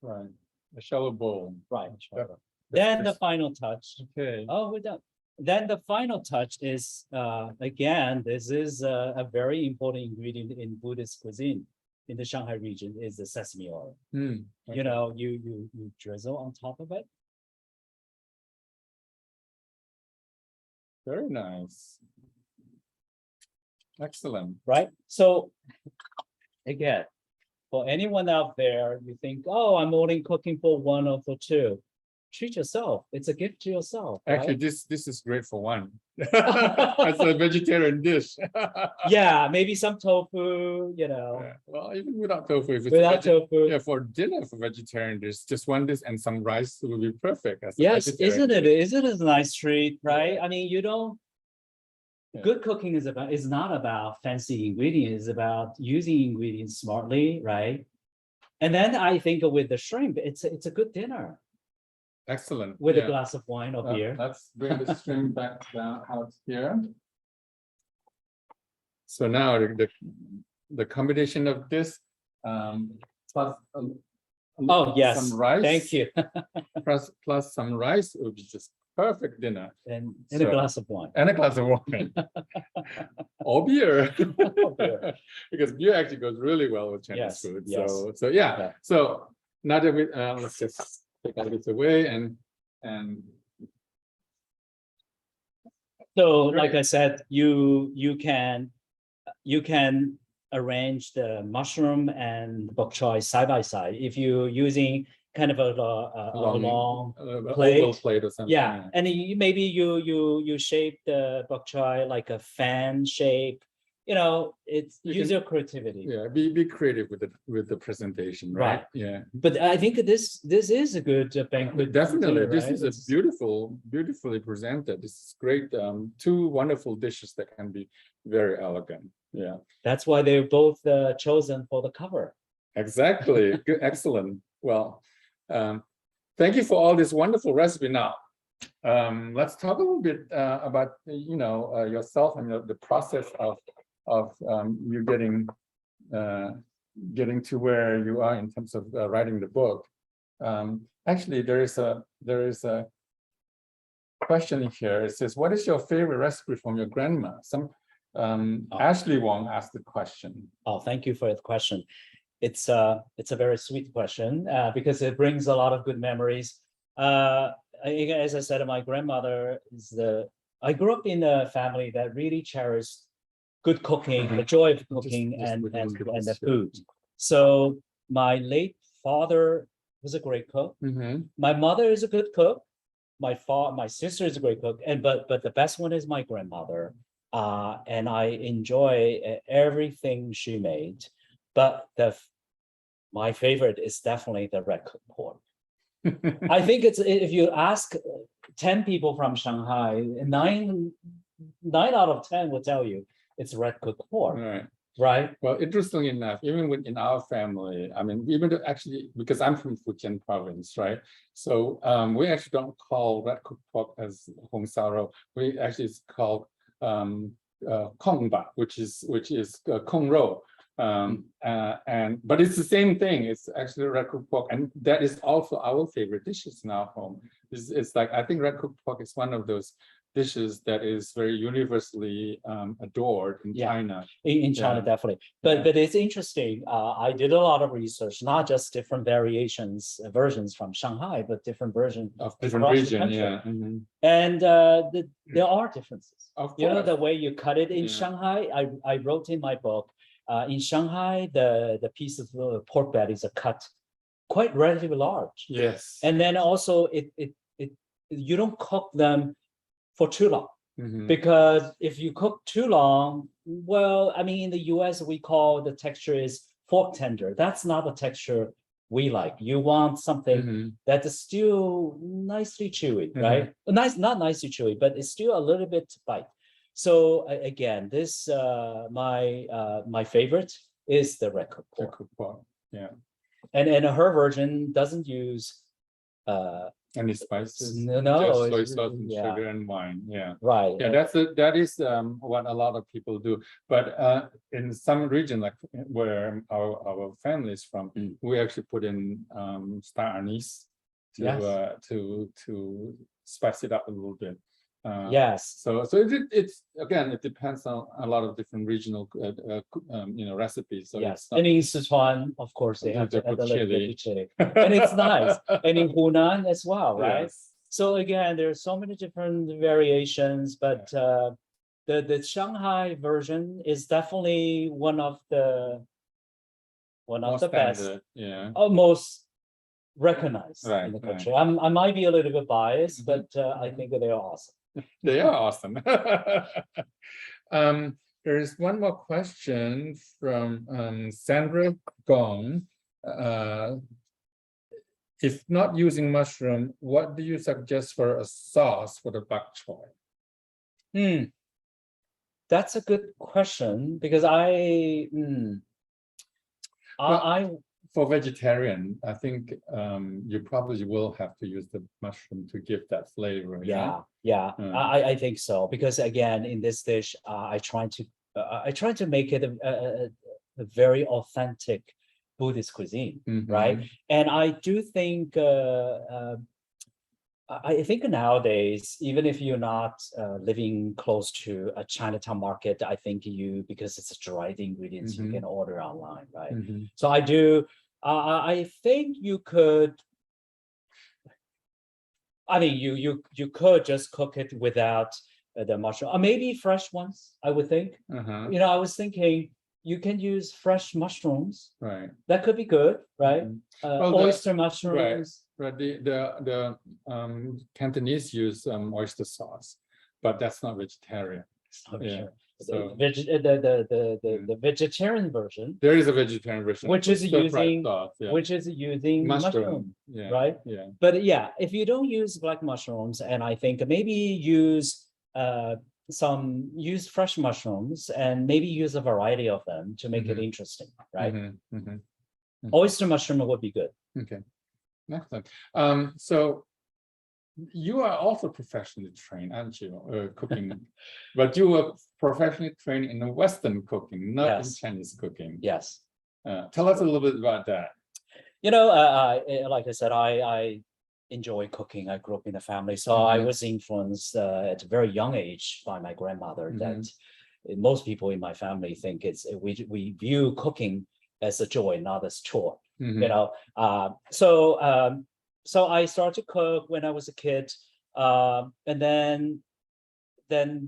Right. A shallow bowl. Right. Yeah. Then the final touch. Okay. Oh, we're done. Then the final touch is again, this is a very important ingredient in Buddhist cuisine in the Shanghai region is the sesame oil. Okay. You know, you drizzle on top of it. Very nice. Excellent. Right? So again, for anyone out there, you think, oh, I'm only cooking for one or for two. Treat yourself. It's a gift to yourself. Actually, right? this is great for one. As a vegetarian dish. Yeah, maybe some tofu, you know. Yeah. Well, even without tofu, if it's Without tofu. yeah, for dinner for vegetarian dish, just one dish and some rice will be perfect. As a Yes, vegetarian isn't it? dish. Isn't it a nice treat, right? I mean, you don't. Yeah. Good cooking is not about fancy ingredients, it's about using ingredients smartly, right? And then I think with the shrimp, it's a good dinner Excellent. with Yeah. a glass of wine or beer. Let's bring the shrimp back down out here. So now the combination of this plus Oh, yes. some rice. Thank you. plus some rice would be just perfect dinner. And a So- glass of wine. And a glass of wine. Or beer. beer. Because beer actually goes really well with Chinese Yes, food. yes. So yeah. Yeah. So now that we let's just take all this away and So, Great. like I said, you can arrange the mushroom and bok choy side by side if you're using kind of a long plate. oval plate or something. Yeah, and maybe you shape the bok choy like a fan shape. You know, it's You use can- your creativity. Yeah, be creative with the presentation, right? Right. Yeah. But I think this is a good banquet. Definitely, dinner, this right? is a beautifully presented. This is great. Two wonderful dishes that can be very elegant. Yeah, That's why they're both chosen for the cover. exactly. Good, excellent. Well, thank you for all this wonderful recipe. Now, let's talk a little bit about yourself and the process of you getting to where you are in terms of writing the book. Actually, there is a question here. It says, "What is your favorite recipe from your grandma?" Ashley Wong asked the question. Oh, thank you for the question. It's a very sweet question because it brings a lot of good memories. As I said, my grandmother I grew up in a family that really cherished good cooking, the joy of cooking, and the food. So my late father was a great cook. My mother is a good cook. My sister is a great cook, but the best one is my grandmother. And I enjoy everything she made, but my favorite is definitely the red cooked pork. I think if you ask 10 people from Shanghai, nine out of 10 will tell you it's red cooked pork, Right. right? Well, interestingly enough, even within our family, I mean, even though actually, because I'm from Fujian province, right? So we actually don't call red cooked pork as hong sao rou. We actually it's called kong ba, which is kong rou. But it's the same thing. It's actually red cooked pork, and that is also our favorite dishes in our home. It's like, I think red cooked pork is one of those dishes that is very universally adored in China. In China, definitely. But it's interesting. I did a lot of research, not just different versions from Shanghai, but different versions Of different across the region, country. yeah. Mhm. And there are differences. Of You know, course. the way you cut it in Yeah. Shanghai, I wrote in my book, in Shanghai, the piece of pork bellies are cut quite relatively large. Yes. And then also you don't cook them for too long. Mhm. Because if you cook too long, well, I mean, in the US, we call the texture is fork tender. That's not the texture we like. You want something Mhm. that is still nicely chewy, Mhm. right? Not nicely chewy, but it's still a little bit bite. So again, this my favorite is the red cooked Red pork. cooked pork. Yeah. And her version doesn't use Any spices? No, Just soy it's- sauce and yeah. sugar and wine. Yeah. Right. Yeah, that is what a lot of people do. But in some region, like where our family is from, we actually put in star anise to Yes. to spice it up a little bit. Yes. So it's again, it depends on a lot of different regional recipes. So Yes. it's not, And in Sichuan, of course, they have They to add put a little bit chili. of chili. And it's nice. And in Hunan as well, right? Yes. So again, there's so many different variations, but the Shanghai version is definitely one of the More best, standard, yeah. most recognized Right, in the right. country. I might be a little bit biased, Mhm, but I think that they are awesome. They are awesome. There is one more question from Sandra Gong. If not using mushroom, what do you suggest for a sauce for the bok choy? That's a good question because I For vegetarian, I think you probably will have to use the mushroom to give that flavor. yeah, I think so because again in this dish I try to make it a very authentic Buddhist cuisine, right? And I do think I think nowadays, even if you're not living close to a Chinatown market, I think because it's dried ingredients, you can order online, right? So I do. I think you could. I mean, you could just cook it without the mushroom, or maybe fresh ones. I would think. I was thinking you can use fresh mushrooms. Right. That could be good, right? Oyster mushrooms. Right. The Cantonese use oyster sauce, but that's not vegetarian. Sure. So The vegetarian version, there is a vegetarian version, which is using sauce, mushroom, yeah, right? Yeah. But yeah, if you don't use black mushrooms, and I think maybe use use fresh mushrooms and maybe use a variety of them to make it interesting, right? Oyster mushroom would be good. Okay, excellent. So you are also professionally trained, aren't you? Cooking, but you were professionally trained in the Western cooking, not in Chinese cooking. Yes. Tell us a little bit about that. Like I said, I enjoy cooking. I grew up in a family, so I was influenced at a very young age by my grandmother. That most people in my family think we view cooking as a joy, not as chore. So I started to cook when I was a kid, and then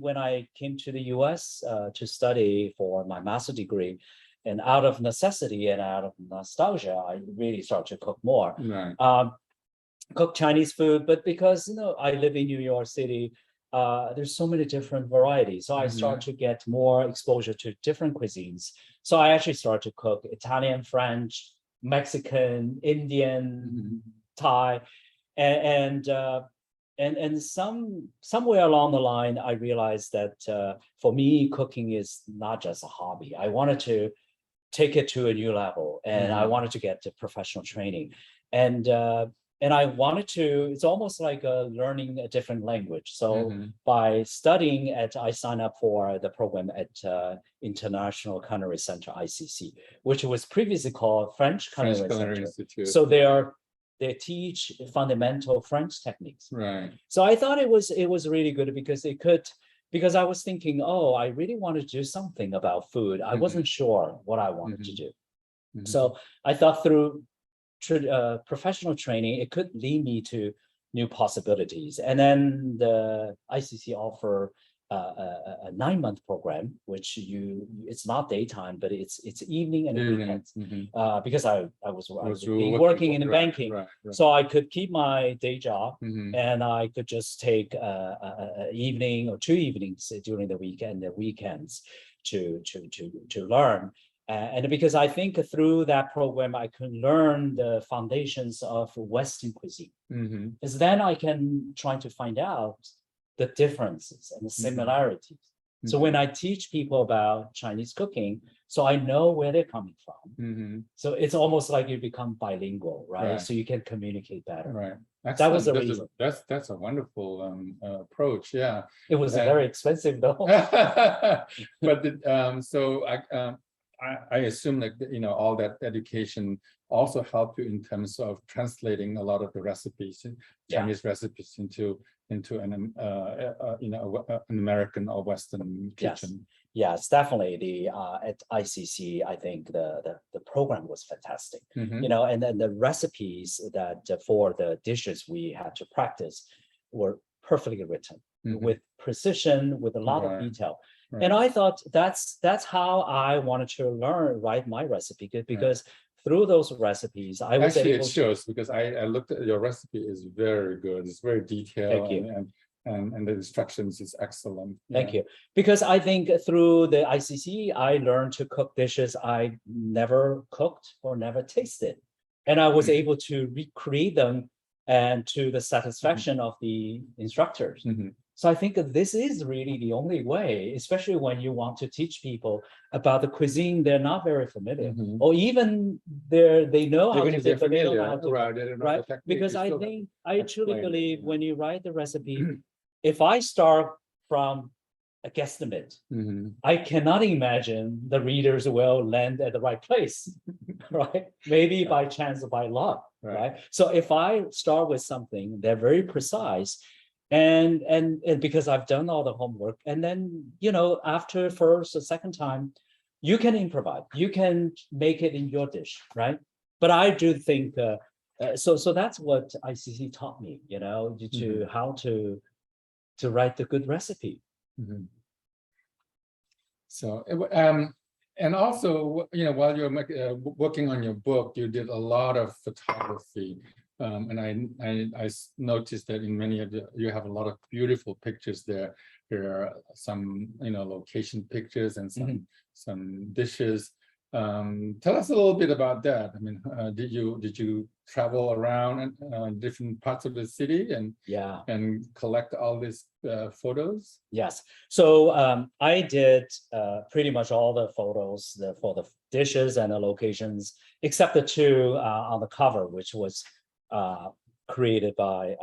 when I came to the U.S. To study for my master's degree, and out of necessity and out of nostalgia, I really started to cook more. Right. Cook Chinese food, but because I live in New York City, there's so many different varieties. So I started to get more exposure to different cuisines. So I actually started to cook Italian, French, Mexican, Indian, Thai, and somewhere along the line, I realized that for me, cooking is not just a hobby. I wanted to take it to a new level, and I wanted to get to professional training, and I wanted to. It's almost like learning a different language. So by studying I signed up for the program at International Culinary Center (ICC), which was previously called French Culinary Institute. So they teach fundamental French techniques. Right. So I thought it was really good because I was thinking, I really want to do something about food. I wasn't sure what I wanted to do. So I thought through professional training, it could lead me to new possibilities. And then the ICC offer a 9-month program, which it's not daytime, but it's evening and weekends. Because I was working in banking, right. So I could keep my day job, and I could just take a evening or 2 evenings during the weekend, the weekends, to learn. And because I think through that program, I can learn the foundations of Western cuisine. Because then I can try to find out the differences and the similarities So when I teach people about Chinese cooking, so I know where they're coming from. So it's almost like you become bilingual, right? So you can communicate better. Right. That was the reason. That's a wonderful approach. Yeah. It was very expensive though. But I assume that all that education also helped you in terms of translating a lot of the recipes, Chinese recipes, into an American or Western kitchen. Yes, definitely. The at ICC, I think the program was fantastic. And then the recipes that for the dishes we had to practice were perfectly written with precision, with a lot of detail. And I thought that's how I wanted to write my recipe, because through those recipes, I was actually able it shows, because I looked at your recipe, is very good. It's very detailed. Thank you. And the instructions is excellent. Thank you. Because I think through the ICC, I learned to cook dishes I never cooked or never tasted. And I was able to recreate them and to the satisfaction of the instructors. So I think that this is really the only way, especially when you want to teach people about the cuisine they're not very familiar, or even they know how to do it, but they don't know how to, right? Because I think, I truly believe when you write the recipe, if I start from a guesstimate, I cannot imagine the readers will land at the right place, right? Maybe by chance or by luck, right? So if I start with something, they're very precise, and because I've done all the homework, and then after first or second time, you can improvise, you can make it in your dish, right? But I do think so that's what ICC taught me, to how to write the good recipe. So and also while you're working on your book, you did a lot of photography. And I noticed that in many of you have a lot of beautiful pictures there. There are some location pictures and some dishes. Tell us a little bit about that. I mean, did you travel around different parts of the city and collect all these photos? Yes. So I did pretty much all the photos for the dishes and the locations, except the two on the cover, which was created by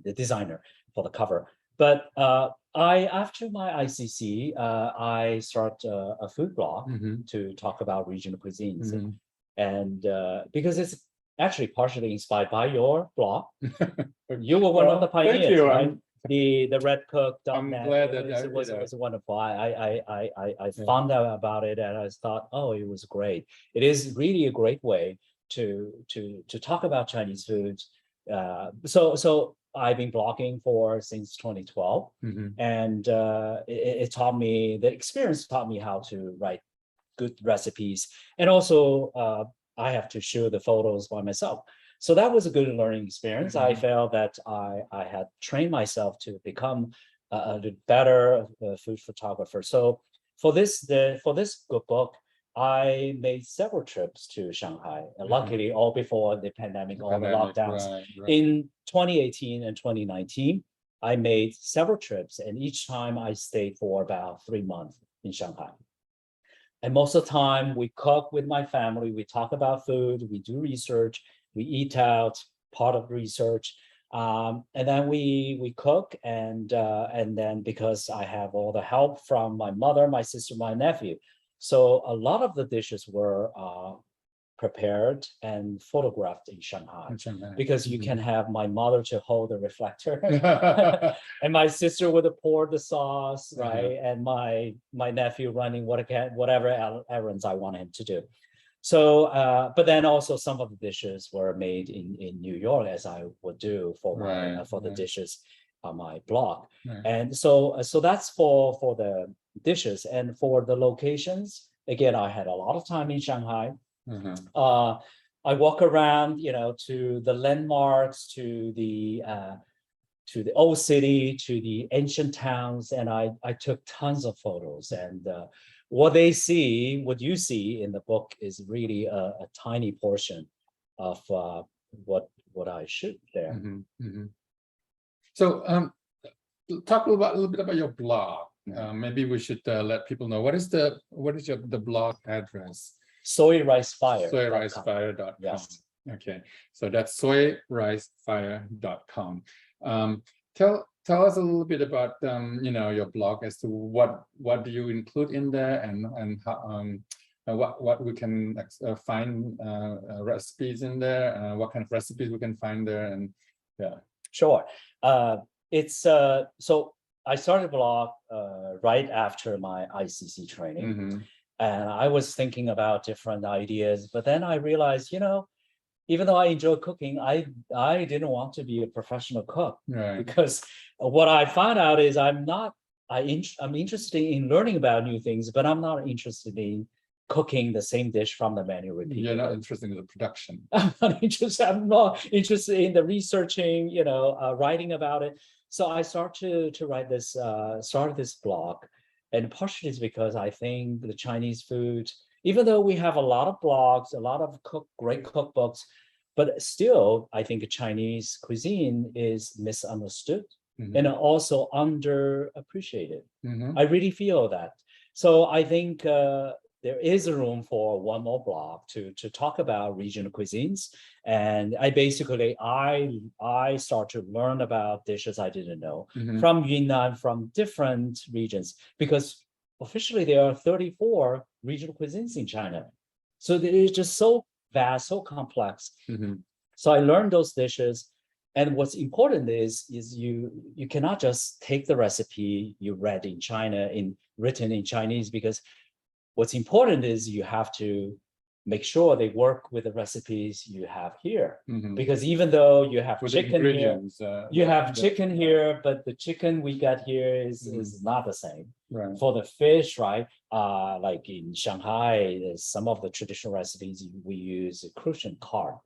the designer for the cover. But after my ICC, I start a food blog to talk about regional cuisines, and because it's actually partially inspired by your blog. You were one of the pioneers, thank you. right? The redcook.net. I'm glad that it was wonderful. I found out about it, and I thought, oh, it was great. It is really a great way to talk about Chinese foods. So I've been blogging since 2012, and the experience taught me how to write good recipes, and also I have to shoot the photos by myself. So that was a good learning experience. I felt that I had trained myself to become a better food photographer. So for this good book, I made several trips to Shanghai, and luckily all before the pandemic, all the lockdowns. In 2018 and 2019, I made several trips, and each time I stayed for about 3 months in Shanghai. And most of the time we cook with my family, we talk about food, we do research, we eat out, part of research. And then we cook, and then because I have all the help from my mother, my sister, my nephew, so a lot of the dishes were prepared and photographed in Shanghai, because you can have my mother to hold the reflector, and my sister would pour the sauce, right, and my nephew running whatever errands I want him to do. So, but then also some of the dishes were made in New York, as I would do for the dishes on my blog, and so that's for the dishes. And for the locations, again, I had a lot of time in Shanghai. I walk around, to the landmarks, to the old city, to the ancient towns, and I took tons of photos. And what you see in the book is really a tiny portion of what I shoot there. So talk a little bit about your blog. Maybe we should let people know what is the blog address? Soyricefire. Soyricefire.com. Yes. Okay, so that's soyricefire.com. Tell us a little bit about your blog as to what do you include in there, and how what we can find recipes in there, what kind of recipes we can find there, and yeah. Sure. It's so I started a blog right after my ICC training, and I was thinking about different ideas, but then I realized, even though I enjoy cooking, I didn't want to be a professional cook, because what I found out is I'm interested in learning about new things, but I'm not interested in cooking the same dish from the menu repeatedly. You're not interested in the production. I'm not interested in the researching, writing about it. So I started to write this, started this blog, and partially it's because I think the Chinese food, even though we have a lot of blogs, a lot of great cookbooks, but still, I think Chinese cuisine is misunderstood and also underappreciated. I really feel that. So I think there is a room for one more blog to talk about regional cuisines. And I basically, I start to learn about dishes I didn't know from Yunnan, from different regions, because officially there are 34 regional cuisines in China. So it is just so vast, so complex. So I learned those dishes. And what's important is you cannot just take the recipe you read in China written in Chinese, because what's important is you have to make sure they work with the recipes you have here. Because even though you have chicken here, chicken here, but the chicken we got here is not the same. For the fish, right? Like in Shanghai, some of the traditional recipes we use crucian carp,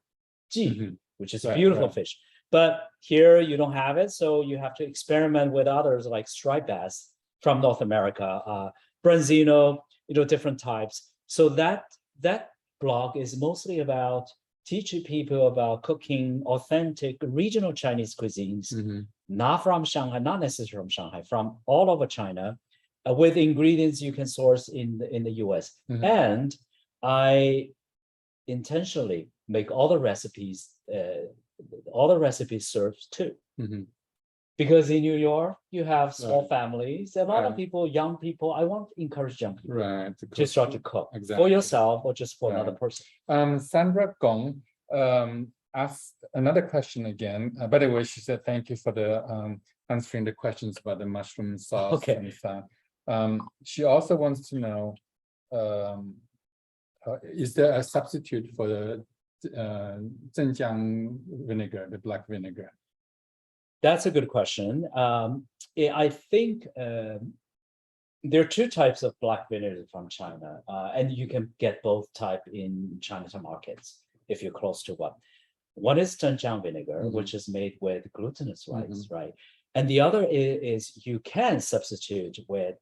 ji, which is a beautiful fish. But here you don't have it, so you have to experiment with others like striped bass from North America, branzino, different types. So that blog is mostly about teaching people about cooking authentic regional Chinese cuisines, not from Shanghai, not necessarily from Shanghai, from all over China, with ingredients you can source in the US. And I intentionally make all the recipes served too. Because in New York, you have small families, a lot of people, young people. I want to encourage young people to start to cook for yourself or just for another person. Sandra Gong asked another question again. By the way, she said thank you for the answering the questions about the mushroom sauce. She also wants to know, is there a substitute for the zhenjiang vinegar, the black vinegar? That's a good question. I think there are two types of black vinegar from China, and you can get both type in Chinatown markets if you're close to one. One is zhenjiang vinegar, which is made with glutinous rice, right? And the other is you can substitute with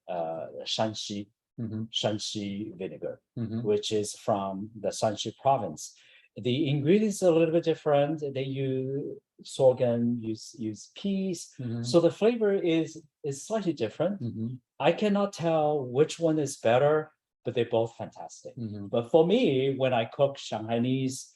Shanxi vinegar, which is from the Shanxi province. The ingredients are a little bit different. They use sorghum, use peas. So the flavor is slightly different. I cannot tell which one is better, but they're both fantastic. But for me, when I cook Shanghainese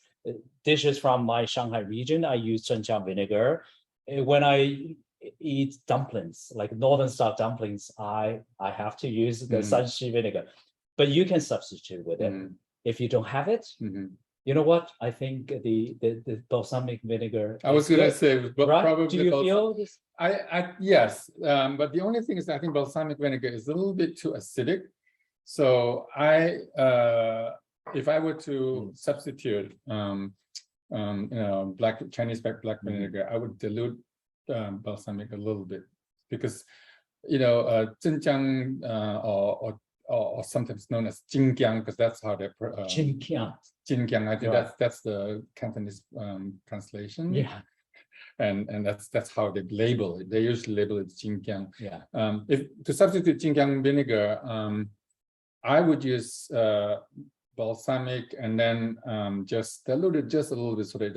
dishes from my Shanghai region, I use zhenjiang vinegar. When I eat dumplings, like northern style dumplings, I have to use the Shanxi vinegar. But you can substitute with it. If you don't have it, you know what? I think the balsamic vinegar. I was going to say, but right? probably. Do you feel this? Yes, but the only thing is, I think balsamic vinegar is a little bit too acidic. So if I were to substitute, Chinese black vinegar, I would dilute balsamic a little bit, because zhenjiang or sometimes known as Jingjiang, because that's how they Jingjiang. I think that's the Cantonese translation. Yeah. And that's how they label it. They usually label it Jingjiang. Yeah. If to substitute Jingjiang vinegar, I would use balsamic and then just dilute it just a little bit so that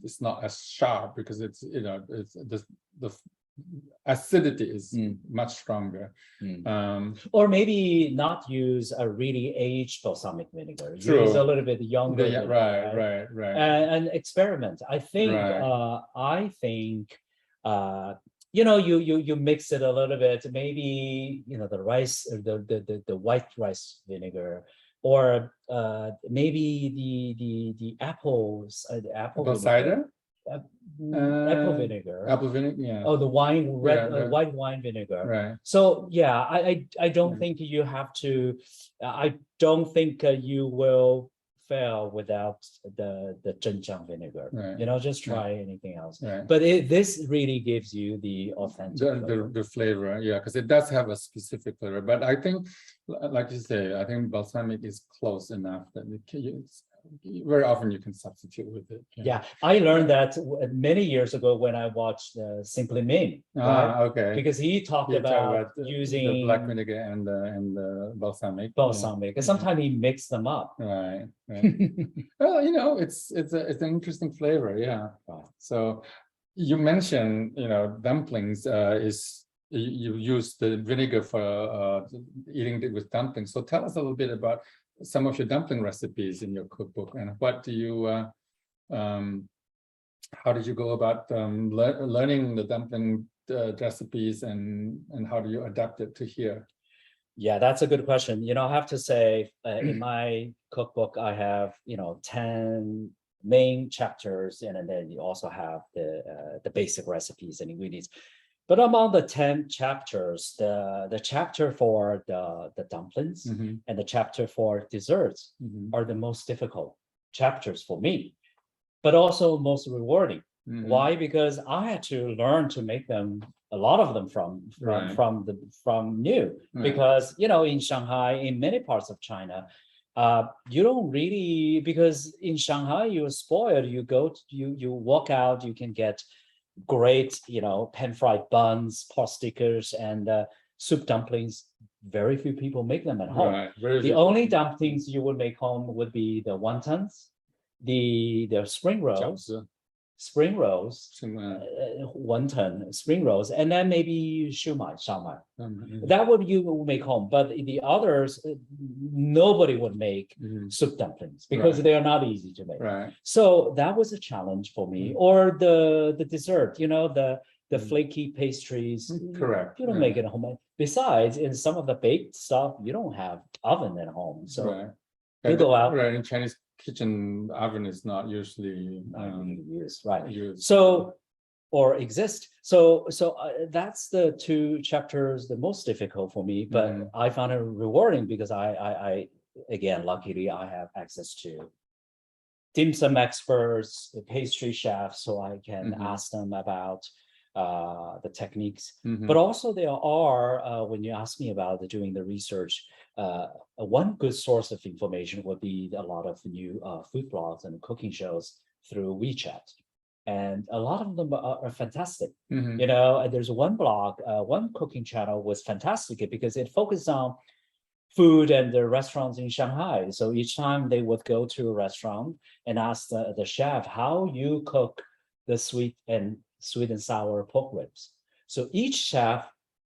it's not as sharp, because it's the acidity is much stronger. Or maybe not use a really aged balsamic vinegar. True. Use a little bit younger. Yeah, vinegar, right. And experiment. I think. Right. You mix it a little bit. Maybe the rice, or the white rice vinegar, or maybe the apples, the apple cider. Apple vinegar. Apple vinegar, yeah. Oh, the white wine vinegar. Right. So yeah, I don't think you have to. I don't think you will fail without the zhenjiang vinegar. Right. Just try anything else. Right. But this really gives you the authentic the flavor, yeah, because it does have a specific flavor. But I think, like you say, I think balsamic is close enough that very often you can substitute with it. Yeah, I learned that many years ago when I watched Simply Ming. Okay. Because he talked about using the black vinegar and the balsamic. And sometimes he mixed them up. Right. Well, it's an interesting flavor. Yeah. Wow. So you mentioned dumplings is you use the vinegar for eating it with dumplings. So tell us a little bit about some of your dumpling recipes in your cookbook, and what do you how did you go about learning the dumpling recipes, and how do you adapt it to here? Yeah, that's a good question. I have to say, in my cookbook, I have 10 main chapters, and then you also have the basic recipes and ingredients. But among the 10 chapters, the chapter for the dumplings and the chapter for desserts are the most difficult chapters for me, but also most rewarding. Why? Because I had to learn to make them, a lot of them from new. Because in Shanghai, in many parts of China, you don't really, because in Shanghai you're spoiled. You walk out, you can get great pan-fried buns, pot stickers, and soup dumplings. Very few people make them at home. The only dumplings you would make home would be the wontons, the spring rolls, wonton, spring rolls, and then maybe shumai. That would you make home, but the others, nobody would make soup dumplings because they are not easy to make. So that was a challenge for me. Or the dessert, the flaky pastries. Correct. You don't make it at home. Besides, in some of the baked stuff, you don't have oven at home, so you go out. In Chinese kitchen, oven is not usually used, So, or exist. So that's the two chapters the most difficult for me, but I found it rewarding because I again, luckily I have access to dim sum experts, the pastry chefs, so I can ask them about the techniques. But also there are, when you ask me about doing the research, one good source of information would be a lot of new food blogs and cooking shows through WeChat. And a lot of them are fantastic. There's one blog, one cooking channel was fantastic because it focused on food and the restaurants in Shanghai. So each time they would go to a restaurant and ask the chef how you cook the sweet and sour pork ribs. So each chef,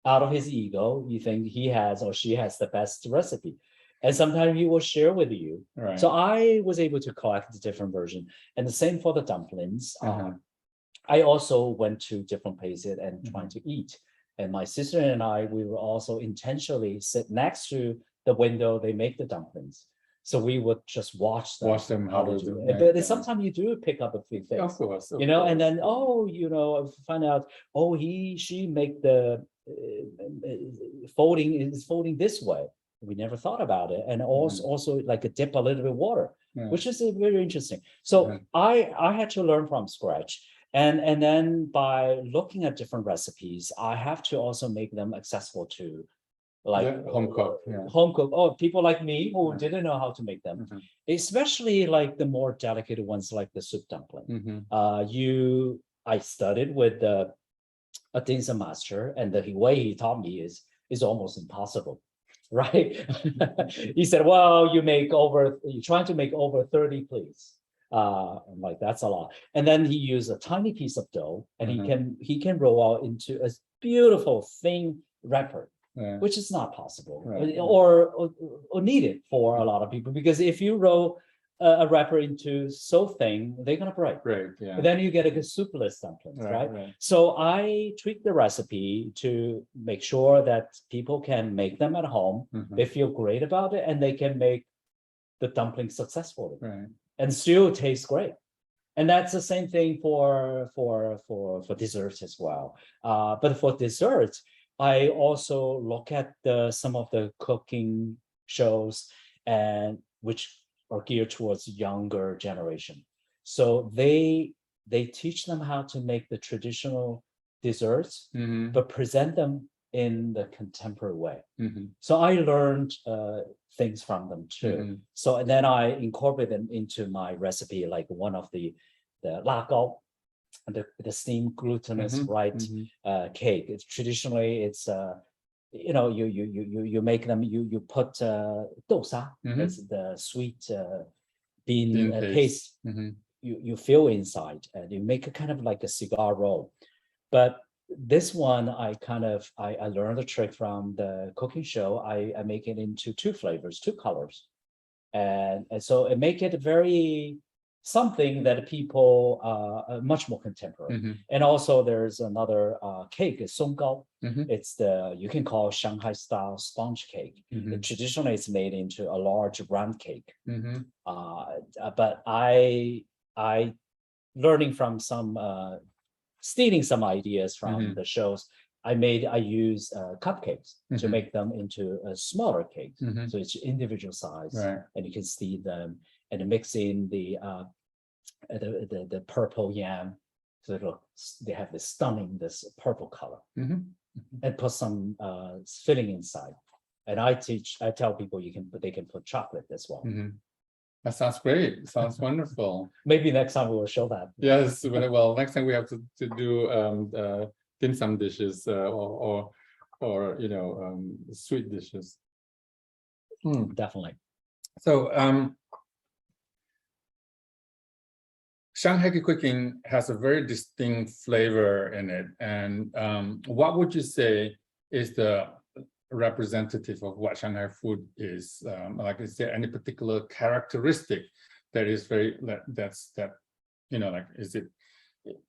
out of his ego, you think he has or she has the best recipe. And sometimes he will share with you. So I was able to collect the different version. And the same for the dumplings. I also went to different places and trying to eat. And my sister and I, we will also intentionally sit next to the window they make the dumplings. So we would just watch them how to do it. But sometimes you do pick up a few things. Of course. And then, find out, she make the folding this way. We never thought about it. And also like a dip a little bit of water, which is very interesting. So I had to learn from scratch. And then by looking at different recipes, I have to also make them accessible to home cook or people like me who didn't know how to make them, especially like the more delicate ones like the soup dumpling. I studied with a dim sum master, and the way he taught me is almost impossible, right? He said, well, you're trying to make over 30 plates. I'm like, that's a lot. And then he used a tiny piece of dough, and he can roll out into a beautiful thin wrapper, which is not possible or needed for a lot of people, because if you roll a wrapper into so thin, they're gonna break. Yeah. But then you get a soupless dumplings, right? So I tweaked the recipe to make sure that people can make them at home. They feel great about it, and they can make the dumplings successfully, and still taste great. And that's the same thing for desserts as well. But for desserts, I also look at some of the cooking shows, and which are geared towards younger generation. So they teach them how to make the traditional desserts, but present them in the contemporary way. So I learned things from them too. So and then I incorporate them into my recipe, like one of the la gao, the steamed glutinous white cake. It's traditionally you make them, you put dousa, that's the sweet bean paste. You fill inside, and you make a kind of like a cigar roll. But this one, I learned the trick from the cooking show. I make it into two flavors, two colors, and so it make it very something that people are much more contemporary. And also there's another cake, is songgao. It's you can call Shanghai style sponge cake. Traditionally it's made into a large round cake. But I learning from some stealing some ideas from the shows, I use cupcakes to make them into a smaller cake. So it's individual size, and you can see them, and mix in the purple yam. So they have this stunning, this purple color, and put some filling inside. And I tell people they can put chocolate as well. That sounds great. Sounds wonderful. Maybe next time we will show that. Yes, well, next time we have to do dim sum dishes or sweet dishes. Definitely. So Shanghai cooking has a very distinct flavor in it. And what would you say is the representative of what Shanghai food is? Like, is there any particular characteristic that is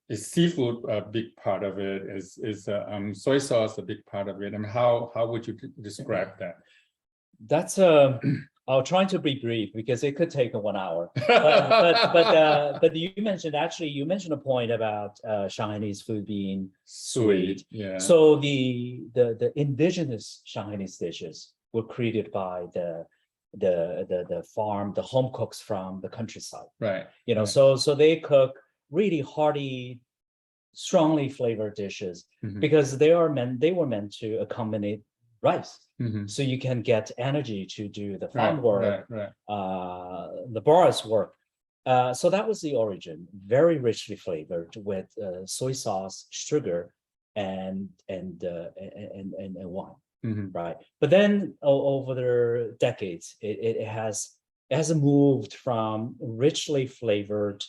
is seafood a big part of it? Is soy sauce a big part of it? And how would you describe that? That's I'll try to be brief because it could take 1 hour. But you mentioned a point about Shanghainese food being sweet. Yeah. So the indigenous Shanghainese dishes were created by the farm, the home cooks from the countryside. Right. So they cook really hearty, strongly flavored dishes because they were meant to accompany rice. So you can get energy to do the farm work, laborious work. So that was the origin, very richly flavored with soy sauce, sugar, and wine, right? But then over the decades, it has moved from richly flavored,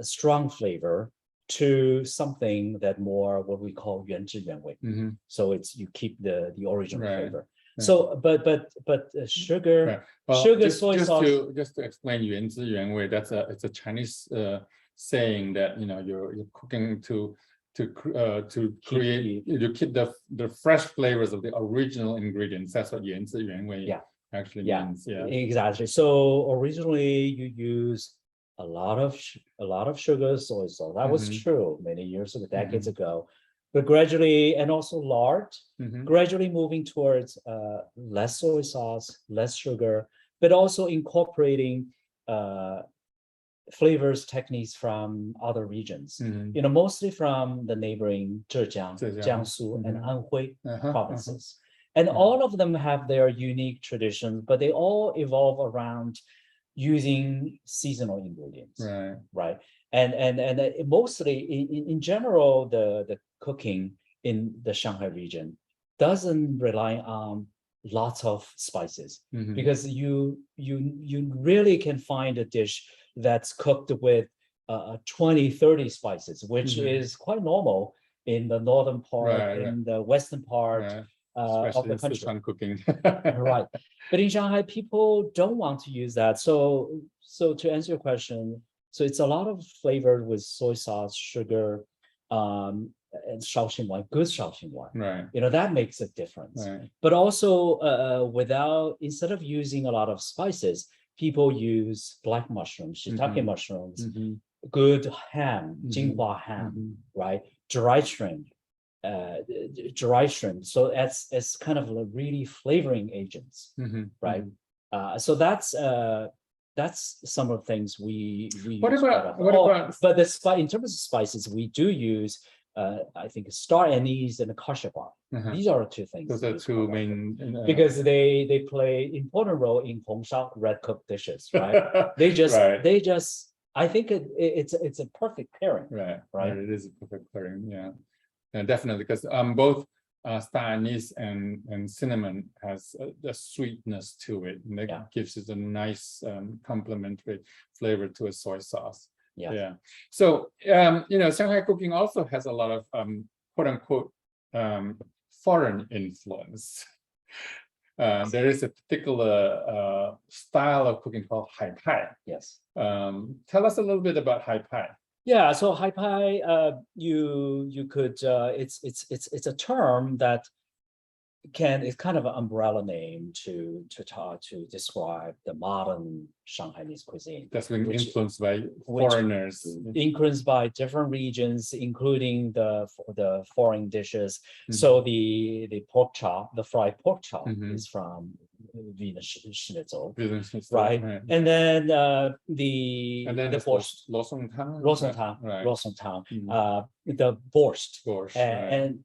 strong flavor to something that more what we call 原汁原味. So you keep the original flavor. So but sugar, soy sauce. Just to explain 原汁原味, it's a Chinese saying that you're cooking to create, you keep the fresh flavors of the original ingredients. That's what 原汁原味actually means. Yeah, exactly. So originally you use a lot of sugar, soy sauce. That was true many years ago, decades ago. But gradually, and also lard, gradually moving towards less soy sauce, less sugar, but also incorporating flavors, techniques from other regions. Mostly from the neighboring Zhejiang, Jiangsu, and Anhui provinces. And all of them have their unique traditions, but they all evolve around using seasonal ingredients, right? And mostly, in general, the cooking in the Shanghai region doesn't rely on lots of spices, Mhm. because you really can find a dish that's cooked with 20, 30 spices, which Mhm. is quite normal in the northern part, Right, in the western part Right. of Especially the in country. Sichuan cooking. Right. But in Shanghai, people don't want to use that. So to answer your question, so it's a lot of flavored with soy sauce, sugar, and Shaoxing wine, good Shaoxing wine. Right. You know, that makes a difference. Right. But also, instead of using a lot of spices, people use black mushrooms, shiitake Mhm. mushrooms, Mhm. good ham, Mhm. Jinghua ham, Mhm. right? Dry shrimp, dry shrimp. So it's kind of like really flavoring agents, Mhm. right? So that's some of the things we What use quite often. about But in terms of spices, we do use I think star anise and kashaban. These are the two things. those we are use two quite often. main Because they play important role in Hongshao red cooked dishes, right? Right. They just I think it's a perfect pairing. Right. Right. It is a perfect pairing. Yeah. Yeah, definitely, because both star anise and cinnamon has a sweetness to it, and that gives it a nice complementary flavor to a soy sauce. Yeah. So Shanghai cooking also has a lot of quote unquote foreign influence. There is a particular style of cooking called hai pai. Yes. Tell us a little bit about hai pai. Yeah, so hai pai, you could it's a term that it's kind of an umbrella name to describe the modern Shanghainese cuisine. That's been influenced by foreigners. Influenced by different regions, including the foreign dishes. Mhm. So the pork chop, the fried pork chop, Mhm. is from Wiener Schnitzel, Schnitzel, right? And then the borscht, Losongtang, the borscht. Borscht, And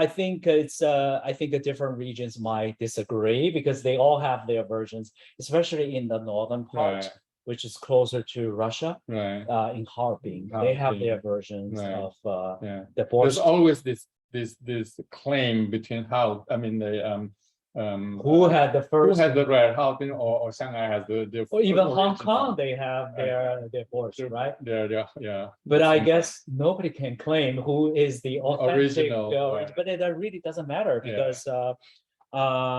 I think I think the different regions might disagree because they all have their versions, especially in the northern part, which is closer to Russia. In Harbin, they have their versions of the borscht. There's always this claim between how who had the first? Who had the Harbin or Shanghai has the or even Hong original. Kong, they have their borscht, right? Yeah. But I guess nobody can claim who is the authentic original. But it really doesn't matter because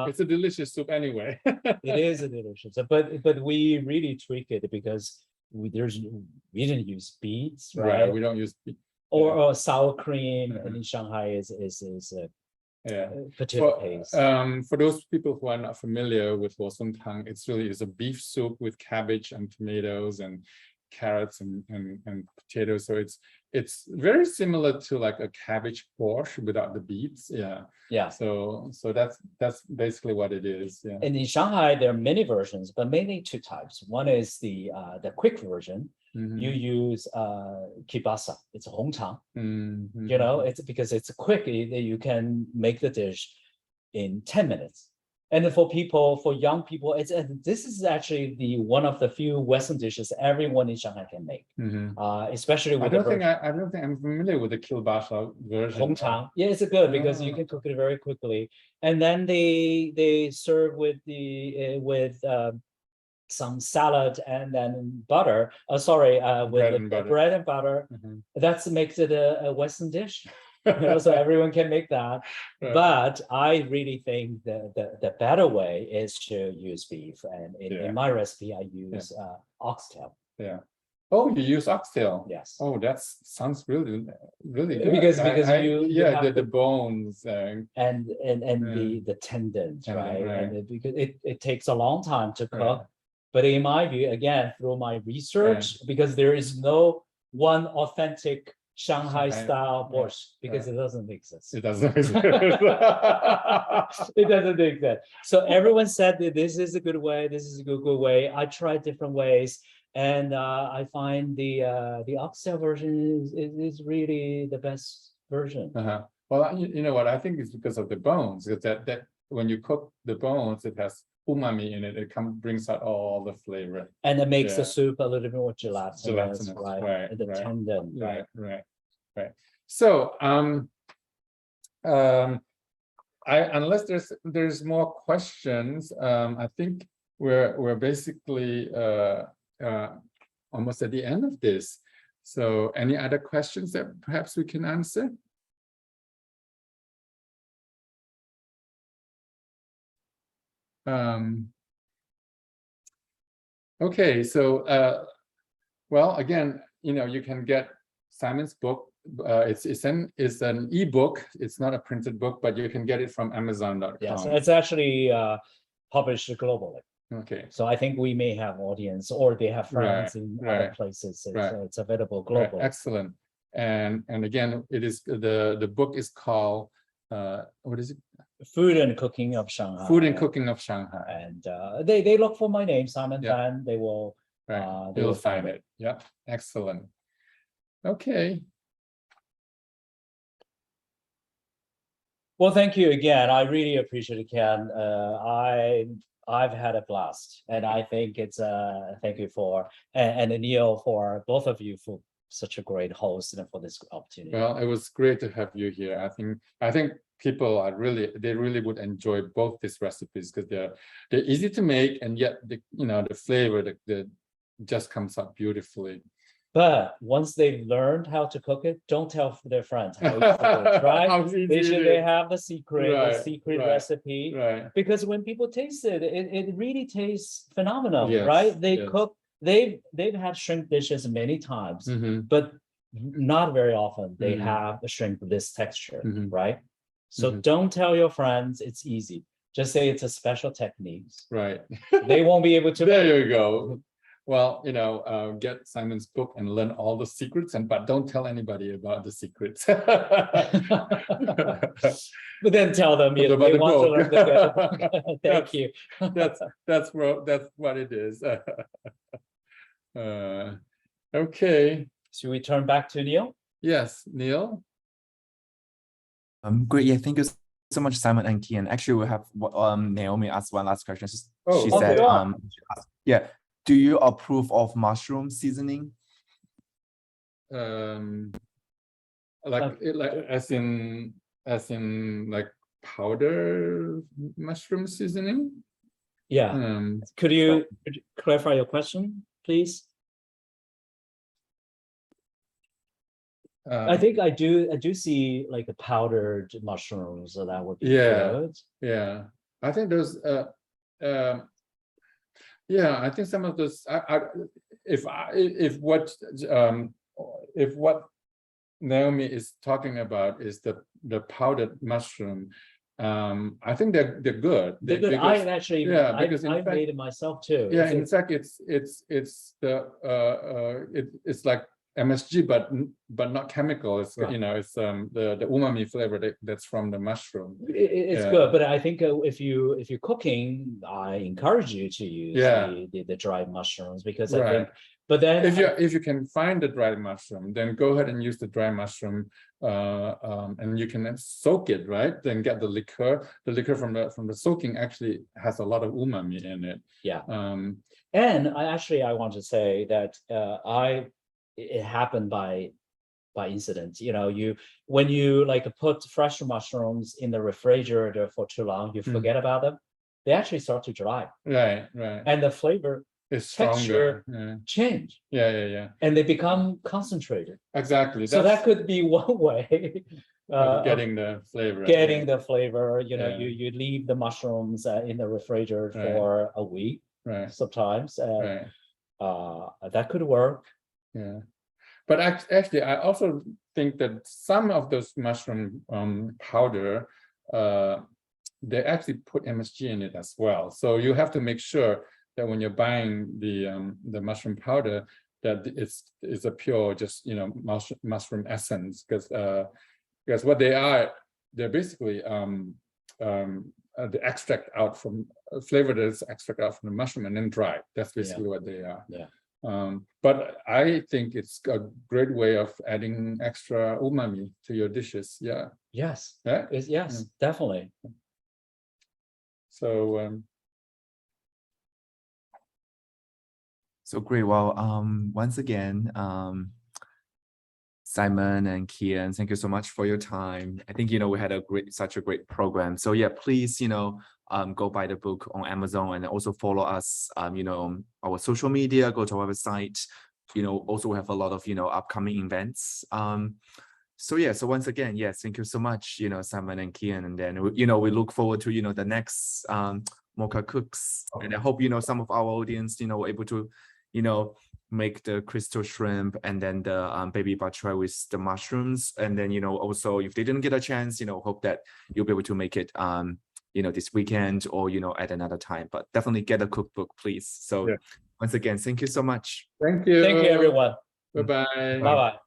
it's a delicious soup anyway. it is a delicious, but we really tweak it because we didn't use beets, right? We don't use beets. Or sour cream, and in Shanghai is potato paste. For those people who are not familiar with Losongtang, it's really is a beef soup with cabbage and tomatoes and carrots and potatoes. So it's very similar to like a cabbage borscht without the beets. So that's basically what it is. And in Shanghai, there are many versions, but mainly two types. One is the quick version. You use kibasa. It's a hongchang. It's because it's quick. You can make the dish in 10 minutes. And for young people, this is actually one of the few Western dishes everyone in Shanghai can make. Especially with I don't think I'm familiar with the kielbasa version. Hongchang. Yeah, it's good because you can cook it very quickly. And then they serve with some salad and then butter. With bread and butter. That makes it a Western dish. So everyone can make that. But I really think the better way is to use beef. And in my recipe, I use oxtail. Oh, you use oxtail? Yes. Oh, that sounds really good. Because the bones and the tendons, right? And because it takes a long time to cook. But in my view, again, through my research, because there is no one authentic Shanghai style borscht, because it doesn't exist. It doesn't exist. It doesn't exist. So everyone said that this is a good way. This is a good way. I tried different ways, and I find the oxtail version is really the best version. Well, you know what? I think it's because of the bones. That when you cook the bones, it has umami in it. It brings out all the flavor, and it makes the soup a little bit more gelatinous, right? The tendon, right. So, unless there's more questions, I think we're basically almost at the end of this. So any other questions that perhaps we can answer? Okay, so well, again, you can get Simon's book. It's an ebook. It's not a printed book, but you can get it from Amazon.com. Yes, it's actually published globally. Okay. So I think we may have audience, or they have friends in other places. It's available globally. Right. Excellent. And again, it is the book is called what is it? Food and Cooking of Shanghai. Food and Cooking of Shanghai. And they look for my name, Simon Fan. They will you'll find it. Yeah. Excellent. Okay. Well, thank you again. I really appreciate it, Ken. I've had a blast, and I think it's thank you for and Neil, for both of you, for such a great host and for this opportunity. Well, it was great to have you here. I think people are they really would enjoy both these recipes, because they're easy to make, and yet the flavor the just comes out beautifully. But once they've learned how to cook it, don't tell their friends how to cook it, right? They have the secret, recipe. Right. Because when people taste it, it really tastes phenomenal, Yes, right? They yes. cook, they've had shrimp dishes many times, but not very often they have the shrimp with this texture, right? So don't tell your friends it's easy. Just say it's a special technique. Right. They won't be able to. There you go. Well, get Simon's book and learn all the secrets, but don't tell anybody about the secrets. But then tell them they want to learn the book. Thank you. That's what it is. Okay. Should we turn back to Neil? Yes, Neil. Great. Yeah, thank you so much, Simon and Kian. Actually, we have Naomi asked one last question. She said, yeah. Do you approve of mushroom seasoning? Like as in like powder mushroom seasoning? Yeah. Could you clarify your question, please? I think I do see like the powdered mushrooms, so that would be good. Yeah. I think those yeah, I think some of those. If what Naomi is talking about is the powdered mushroom, I think they're good. They're good. I actually, because I made it myself too. Yeah, in fact, it's like MSG, but not chemical. It's it's the umami flavor that's from the mushroom. It's good, but I think if you're cooking, I encourage you to use the dried mushrooms, because I think. But then if you can find the dried mushroom, then go ahead and use the dry mushroom, and you can then soak it, right? Then get the liquor. The liquor from the soaking actually has a lot of umami in it. Yeah. And I want to say that it happened by incident. When you like put fresh mushrooms in the refrigerator for too long, you forget about them. They actually start to dry. Right. And the flavor, texture change. Yeah. And they become concentrated. Exactly. So that could be one way of getting the flavor. The flavor. You leave the mushrooms in the refrigerator for a week. Right. Sometimes. That could work. Yeah, but actually, I also think that some of those mushroom powder, they actually put MSG in it as well. So you have to make sure that when you're buying the mushroom powder, that it's a pure mushroom essence, because what they are, they're basically the extract out from flavor that is extract out from the mushroom and then dried. That's basically what they are. Yeah. But I think it's a great way of adding extra umami to your dishes. Yeah. Yes. Yeah? Yes, definitely. So so great. Well, once again, Simon and Kian, thank you so much for your time. I think, we had such a great program. So yeah, please, go buy the book on Amazon and also follow us, on our social media, go to our website. Also we have a lot of, upcoming events. So yeah, so once again, yes, thank you so much, Simon and Kian. And then, we look forward to, the next MOCA Cooks. And I hope, some of our audience, were able to, make the crystal shrimp and then the baby bok choy with the mushrooms. And then, also if they didn't get a chance, hope that you'll be able to make it, this weekend or, at another time, but definitely get a cookbook, please. So once again, thank you so much. Thank you. Thank you, everyone. Bye-bye. Bye-bye.